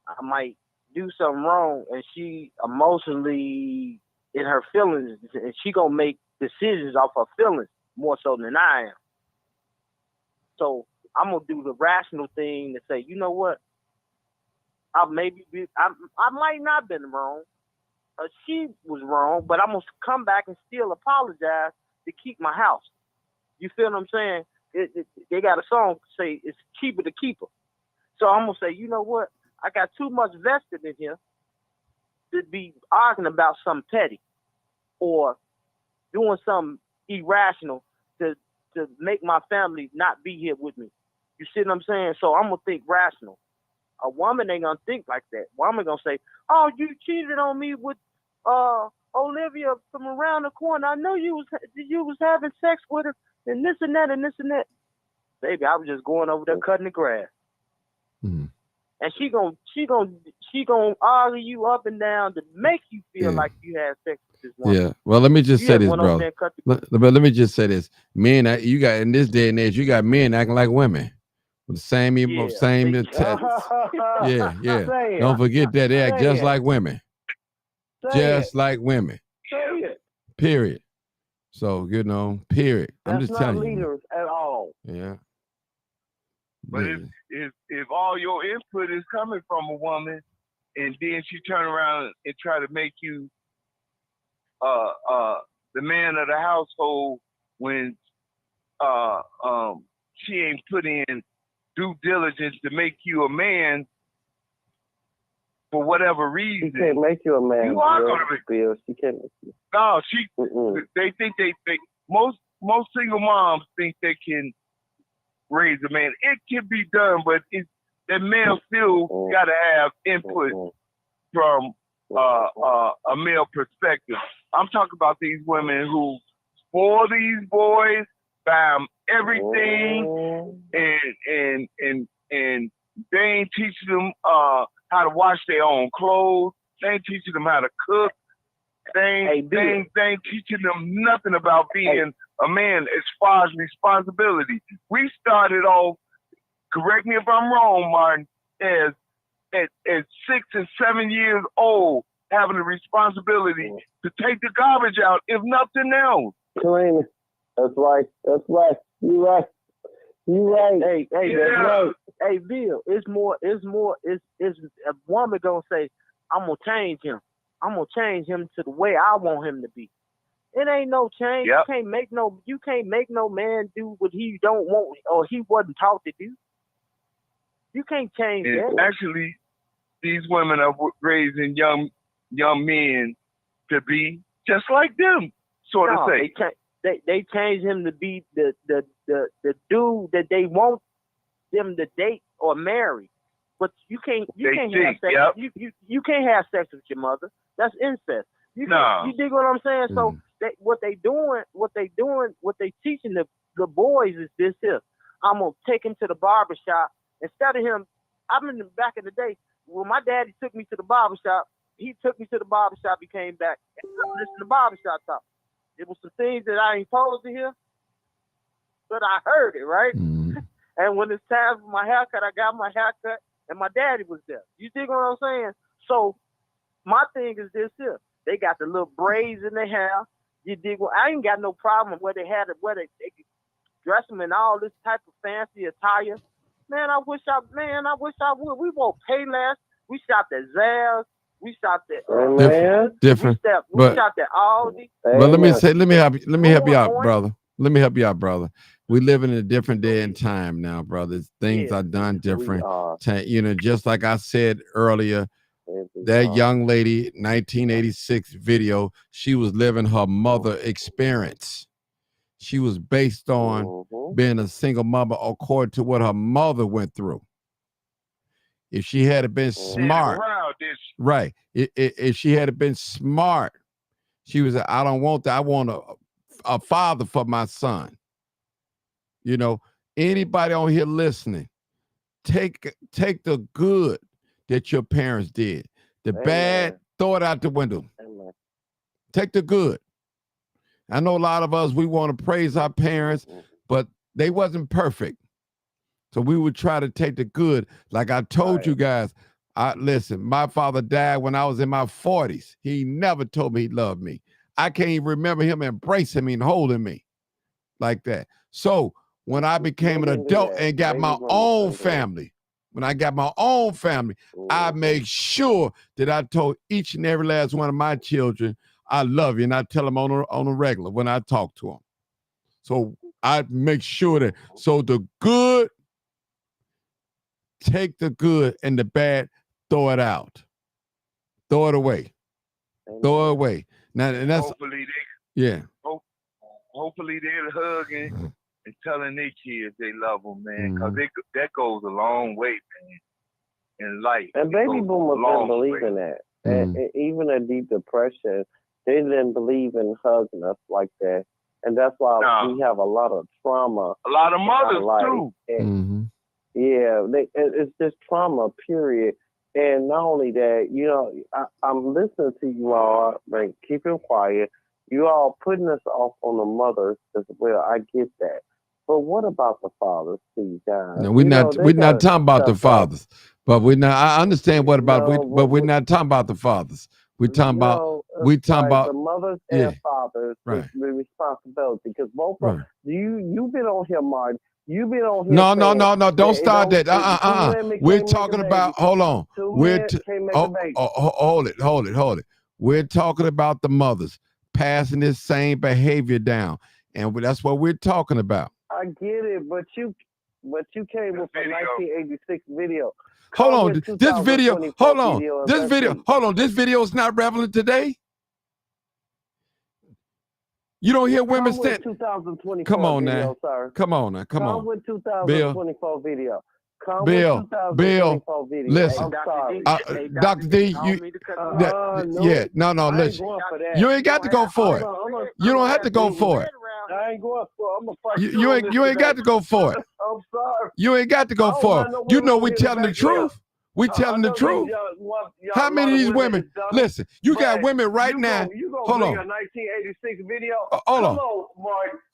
I might do something wrong, and she emotionally in her feelings, and she gonna make decisions off her feelings more so than I am. So I'm gonna do the rational thing to say, you know what? I might not have been wrong. She was wrong, but I'm gonna come back and still apologize to keep my house. You feel what I'm saying? They got a song say it's keeper to keeper. So I'm gonna say, you know what? I got too much vested in here to be arguing about something petty or doing something irrational to make my family not be here with me. You see what I'm saying? So I'm gonna think rational. A woman ain't gonna think like that. Woman gonna say, "Oh, you cheated on me with Olivia from around the corner. I know you was having sex with her, and this and that and this and that." Baby, I was just going over there cutting the grass. And she gonna argue you up and down to make you feel like you had sex with this woman. Yeah. Well, let me just say this, bro. But let me just say this. Men, you got in this day and age, you got men acting like women with the same yeah. Don't forget that they act just like women. Just like women. Period. So, you know, period. I'm just telling you. Leaders at all. Yeah. But if all your input is coming from a woman, and then she turn around and try to make you the man of the household when she ain't put in due diligence to make you a man for whatever reason. She can't make you a man. You are gonna be. She can't make you. No, they think they most single moms think they can raise a man. It can be done, but that male still got to have input from a male perspective. I'm talking about these women who spoil these boys, buy them everything, and they ain't teaching them how to wash their own clothes. They ain't teaching them how to cook. They ain't teaching them nothing about being a man as far as responsibility. We started off, correct me if I'm wrong, Martin, as at 6 and 7 years old, having the responsibility to take the garbage out, if nothing else. Clean. That's right. You're right. You right. Hey, that's right. Hey, Bill, it's a woman gonna say, I'm gonna change him. I'm gonna change him to the way I want him to be. It ain't no change. Yep. You can't make no man do what he don't want or he wasn't taught to do. You can't change that. Actually, these women are raising young men to be just like them, sort of say. They change him to be the dude that they want them to date or marry. But you can't have sex. Yep. You can't have sex with your mother. That's incest. You dig what I'm saying? So what they teaching the boys is this here. I'm gonna take him to the barbershop instead of him. I remember back in the day when my daddy took me to the barbershop. He took me to the barbershop. He came back and listened to barbershop talk. It was some things that I ain't supposed to hear, but I heard it, right? And when it's time for my haircut, I got my haircut, and my daddy was there. You dig what I'm saying? So my thing is this here. They got the little braids in their hair. You dig what? I ain't got no problem where they had it, where they could dress them in all this type of fancy attire. Man, I wish I would. We won't pay less. We shopped at Zales. We stopped at different. We stopped at Aldi. But let me help you out, brother. Let me help you out, brother. We live in a different day and time now, brothers. Things are done different. You know, just like I said earlier, that young lady, 1986 video, she was living her mother experience. She was based on being a single mother according to what her mother went through. If she had been smart, right? If she had been smart, she was. I don't want that. I want a father for my son. You know, anybody on here listening, take the good that your parents did. The bad, throw it out the window. Take the good. I know a lot of us, we want to praise our parents, but they wasn't perfect. So we would try to take the good. Like I told you guys, listen, my father died when I was in my 40s. He never told me he loved me. I can't even remember him embracing me and holding me like that. So when I became an adult and got my own family, I make sure that I told each and every last one of my children, I love you, and I tell them on a regular when I talk to them. So I make sure that, so the good, take the good, and the bad, throw it out. Throw it away. Throw it away. Now, and that's hopefully they're hugging and telling their kids they love them, man, because that goes a long way, man, in life. And baby boomers didn't believe in that. And even a deep depression, they didn't believe in hugging us like that. And that's why we have a lot of trauma. A lot of mothers, too. And, it's just trauma, period. And not only that, you know, I'm listening to you all, like, keeping quiet. You all putting us off on the mothers as well. I get that. But what about the fathers, too, guys? No, we're not talking about the fathers. But I understand what about but we're not talking about the fathers. We're talking about the mothers and fathers with responsibility, because both of you've been on here, Martin. You've been on here. No. Don't start that. We're talking about. Hold on. Hold it. We're talking about the mothers passing this same behavior down, and that's what we're talking about. I get it, but you came with a 1986 video. Hold on. This video is not relevant today. You don't hear women say, come on now. Come on now. Come on. With 2024 video. Bill, listen. Dr. D, listen. You ain't got to go for it. You don't have to go for it. I ain't going for it. You ain't got to go for it. I'm sorry. You ain't got to go for it. You know we telling the truth. We telling the truth. How many of these women? Listen, you got women right now. Hold on. A 1986 video. Hold on.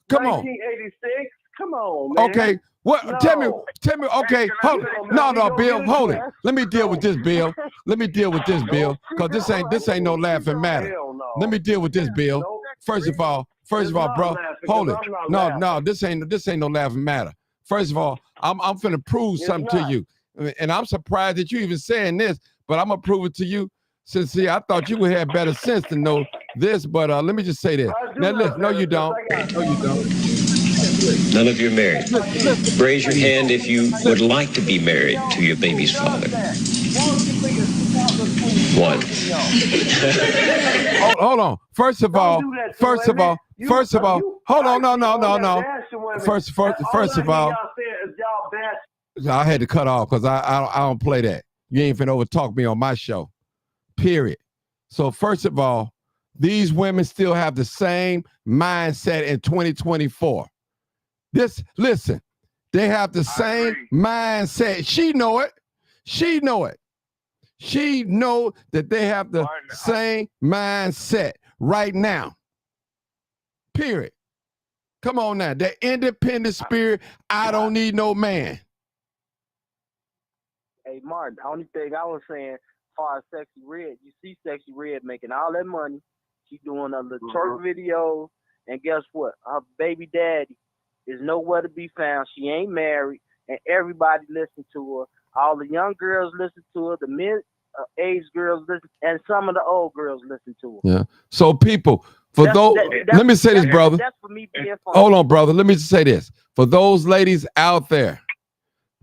Come on, 1986. Come on, man. Okay. What? No. Tell me. Okay. Hold. No, Bill. Hold it. Let me deal with this, Bill. Because this ain't no laughing matter. Let me deal with this, Bill. First of all, bro. Hold it. No. This ain't no laughing matter. First of all, I'm finna prove something to you. And I'm surprised that you even saying this, but I'm gonna prove it to you. Since I thought you would have better sense to know this, but let me just say this. Now listen, no, you don't. No, you don't. None of you are married. Raise your hand if you would like to be married to your baby's father. One. Hold on. First of all, hold on. No. First of all, I had to cut off because I don't play that. You ain't finna overtalk me on my show. Period. So first of all, these women still have the same mindset in 2024. Listen, they have the same mindset. She know it. She know that they have the same mindset right now. Period. Come on now. The independent spirit, I don't need no man. Hey, Martin, the only thing I was saying, as far as Sexy Red, you see Sexy Red making all that money. She doing a little twerk video, and guess what? Her baby daddy is nowhere to be found. She ain't married, and everybody listen to her. All the young girls listen to her. The mid-age girls listen, and some of the old girls listen to her. Yeah. So people, let me say this, brother. That's for me being funny. Hold on, brother. Let me just say this. For those ladies out there,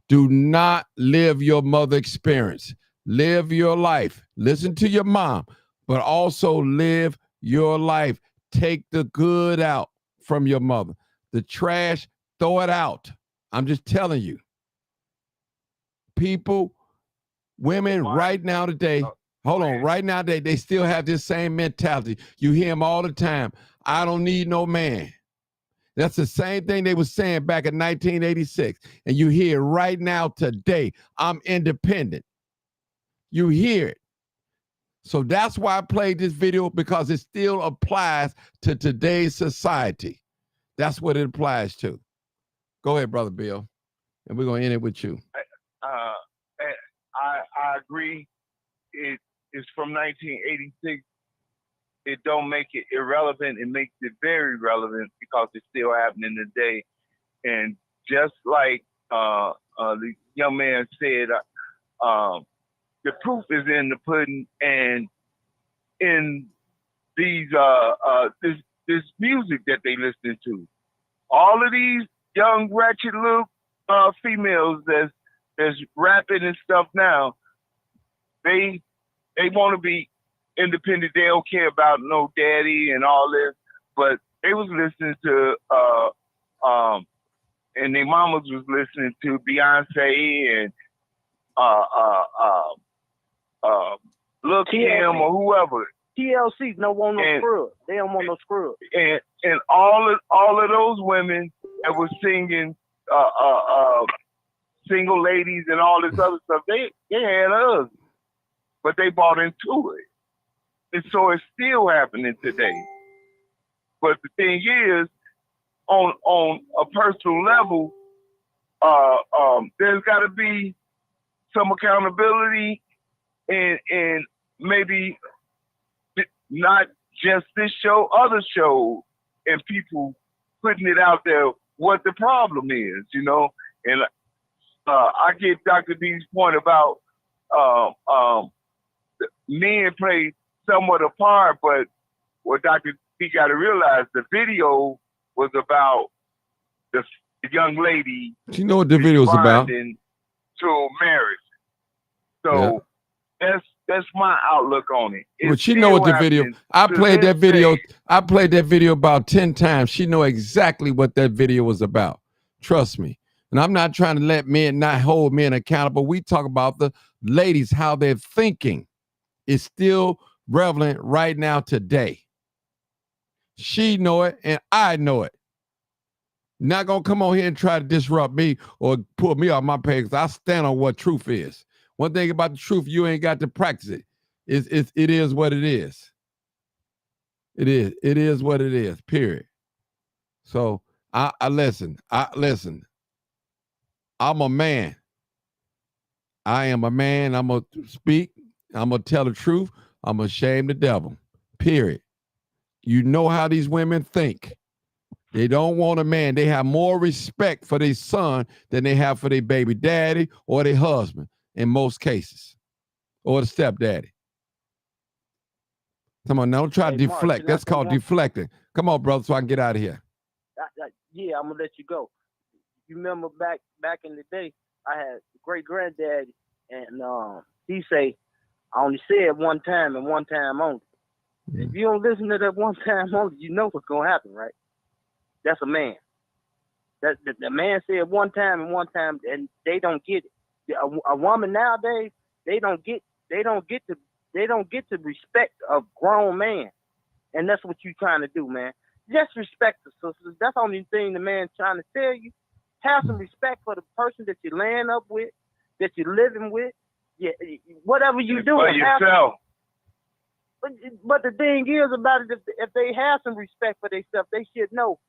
do not live your mother experience. Live your life. Listen to your mom, but also live your life. Take the good out from your mother. The trash, throw it out. I'm just telling you. People, women right now today, right now they still have this same mentality. You hear them all the time. I don't need no man. That's the same thing they were saying back in 1986. And you hear it right now today. I'm independent. You hear it. So that's why I played this video, because it still applies to today's society. That's what it applies to. Go ahead, Brother Bill. And we're going to end it with you. I agree. It is from 1986. It don't make it irrelevant. It makes it very relevant because it's still happening today. And just like the young man said, the proof is in the pudding and in these this music that they listen to. All of these young ratchet little females that's rapping and stuff now, they want to be independent. They don't care about no daddy and all this, but they was listening to and their mamas was listening to Beyonce and Lil' Kim or whoever. TLC don't want no scrub. They don't want no scrub. And all of those women that were singing single ladies and all this other stuff, they had us, but they bought into it. And so it's still happening today. But the thing is, on a personal level, there's got to be some accountability and maybe not just this show, other shows, and people putting it out there what the problem is, you know. And I get Dr. D's point about men play somewhat a part, but what Dr. D got to realize, the video was about the young lady. You know what the video was about? To marriage. So that's my outlook on it. Well, she know what the video. I played that video. I played that video about 10 times. She know exactly what that video was about. Trust me. And I'm not trying to let men not hold men accountable. We talk about the ladies, how they're thinking is still relevant right now today. She know it and I know it. Not gonna come on here and try to disrupt me or pull me off my page, because I stand on what truth is. One thing about the truth, you ain't got to practice it. It is what it is. It is what it is, period. So I listen. I'm a man. I am a man. I'm going to speak. I'm going to tell the truth. I'm going to shame the devil, period. You know how these women think. They don't want a man. They have more respect for their son than they have for their baby daddy or their husband in most cases, or the stepdaddy. Come on, now, don't try to deflect. That's called deflecting. Come on, brother, so I can get out of here. Yeah, I'm gonna let you go. You remember back in the day, I had a great granddaddy, and he say, I only said one time and one time only. If you don't listen to that one time only, you know what's gonna happen, right? That's a man. That the man said one time and one time, and they don't get it. A woman nowadays, they don't get the respect of grown man, and that's what you're trying to do, man. Just respect the sisters. That's the only thing the man's trying to tell you. Have some respect for the person that you're laying up with, that you're living with. Yeah, whatever you do, for yourself. But the thing is about it, if they have some respect for themselves, they should know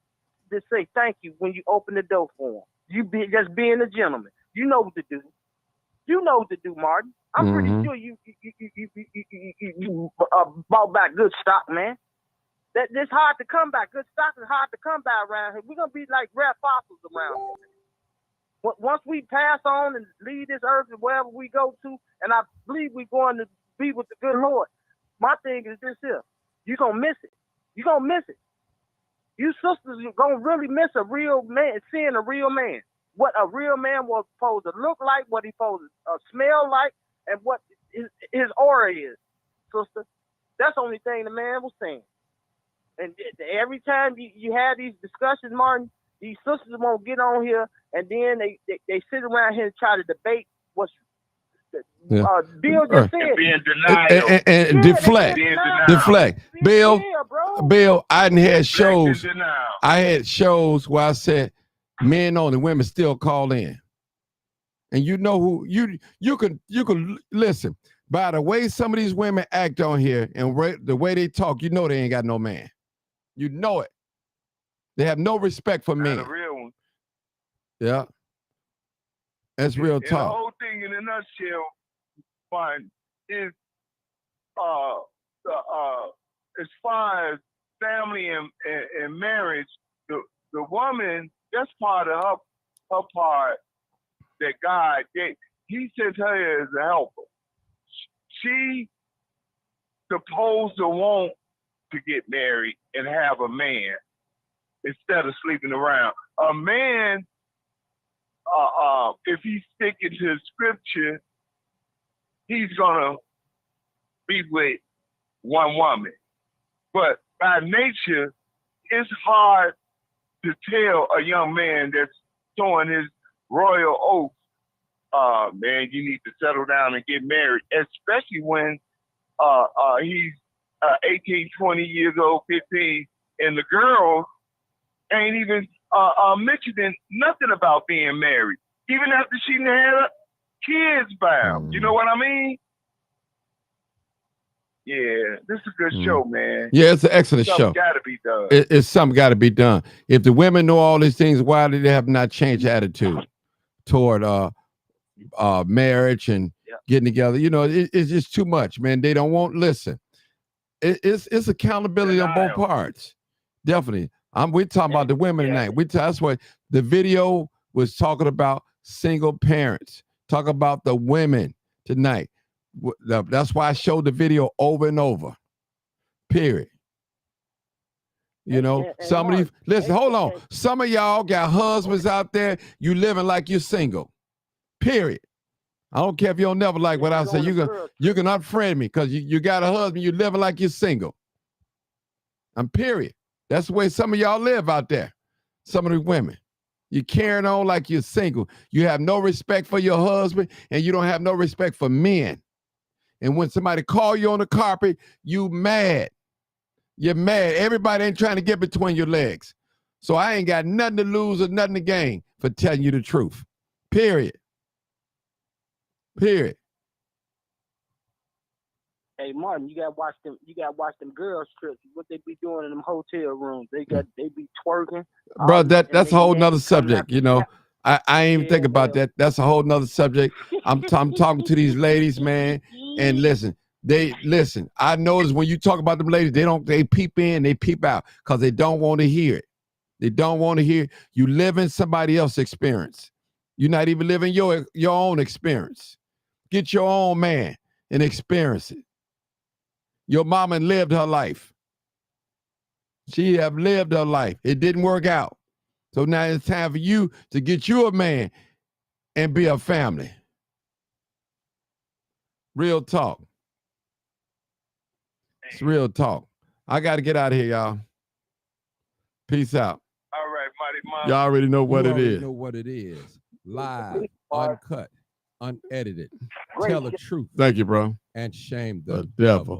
to say thank you when you open the door for them. You just being a gentleman. You know what to do. You know what to do, Martin. I'm pretty sure you bought back good stock, man. It's hard to come back. Good stock is hard to come by around here. We're gonna be like rare fossils around here. Once we pass on and leave this earth and wherever we go to, and I believe we're going to be with the good Lord. My thing is this here. You're gonna miss it. You're gonna miss it. You sisters are gonna really miss a real man, seeing a real man. What a real man was supposed to look like, what he supposed to smell like, and what his aura is, sister. That's the only thing the man was saying. And every time you have these discussions, Martin, these sisters won't get on here, and then they sit around here and try to debate what's Bill just said. Be in denial. And deflect. Deflect. Bill, I didn't have shows. I had shows where I said men only, women still call in. And you know who you can listen. By the way some of these women act on here and the way they talk, you know they ain't got no man. You know it. They have no respect for men. Not a real one. Yeah. That's real talk. The whole thing in a nutshell, fine, is as far as family and marriage, the woman, that's part of her part that God gave. He sent her as a helper. She supposed to want to get married and have a man instead of sleeping around. A man, if he's sticking to scripture, he's gonna be with one woman. But by nature, it's hard to tell a young man that's throwing his royal oath, man, you need to settle down and get married, especially when he's 18, 20 years old, 15, and the girl ain't even mentioning nothing about being married, even after she had kids bound. You know what I mean? Yeah, this is a good show, man. Yeah, it's an excellent show. Something got to be done. It's something got to be done. If the women know all these things, why do they have not changed attitude toward marriage and getting together? You know, it's just too much, man. They don't want listen. It's accountability on both parts. Definitely. We're talking about the women tonight. That's what the video was talking about. Single parents. Talk about the women tonight. That's why I showed the video over and over. Period. You know, some of these, listen, hold on. Some of y'all got husbands out there, you living like you're single. Period. I don't care if you don't never like what I say. You can unfriend me because you got a husband, you living like you're single. Period. That's the way some of y'all live out there. Some of the women. You're carrying on like you're single. You have no respect for your husband, and you don't have no respect for men. And when somebody call you on the carpet, you mad. You're mad. Everybody ain't trying to get between your legs. So I ain't got nothing to lose or nothing to gain for telling you the truth. Period. Period. Hey Martin, you gotta watch them girls trips. What they be doing in them hotel rooms? They be twerking. Bro, that's a whole nother subject, you know. I ain't even think about that. That's a whole nother subject. I'm talking to these ladies, man, and listen. I notice when you talk about them ladies, they peep in, they peep out because they don't want to hear it. They don't want to hear you living somebody else's experience. You're not even living your own experience. Get your own man and experience it. Your mama lived her life. She have lived her life. It didn't work out. So now it's time for you to get you a man and be a family. Real talk. It's real talk. I got to get out of here, y'all. Peace out. All right, Mighty Mom. Y'all already know what You it already is. know what it is. Live, uncut, unedited. Great Tell the truth Thank you, bro. and shame the The devil.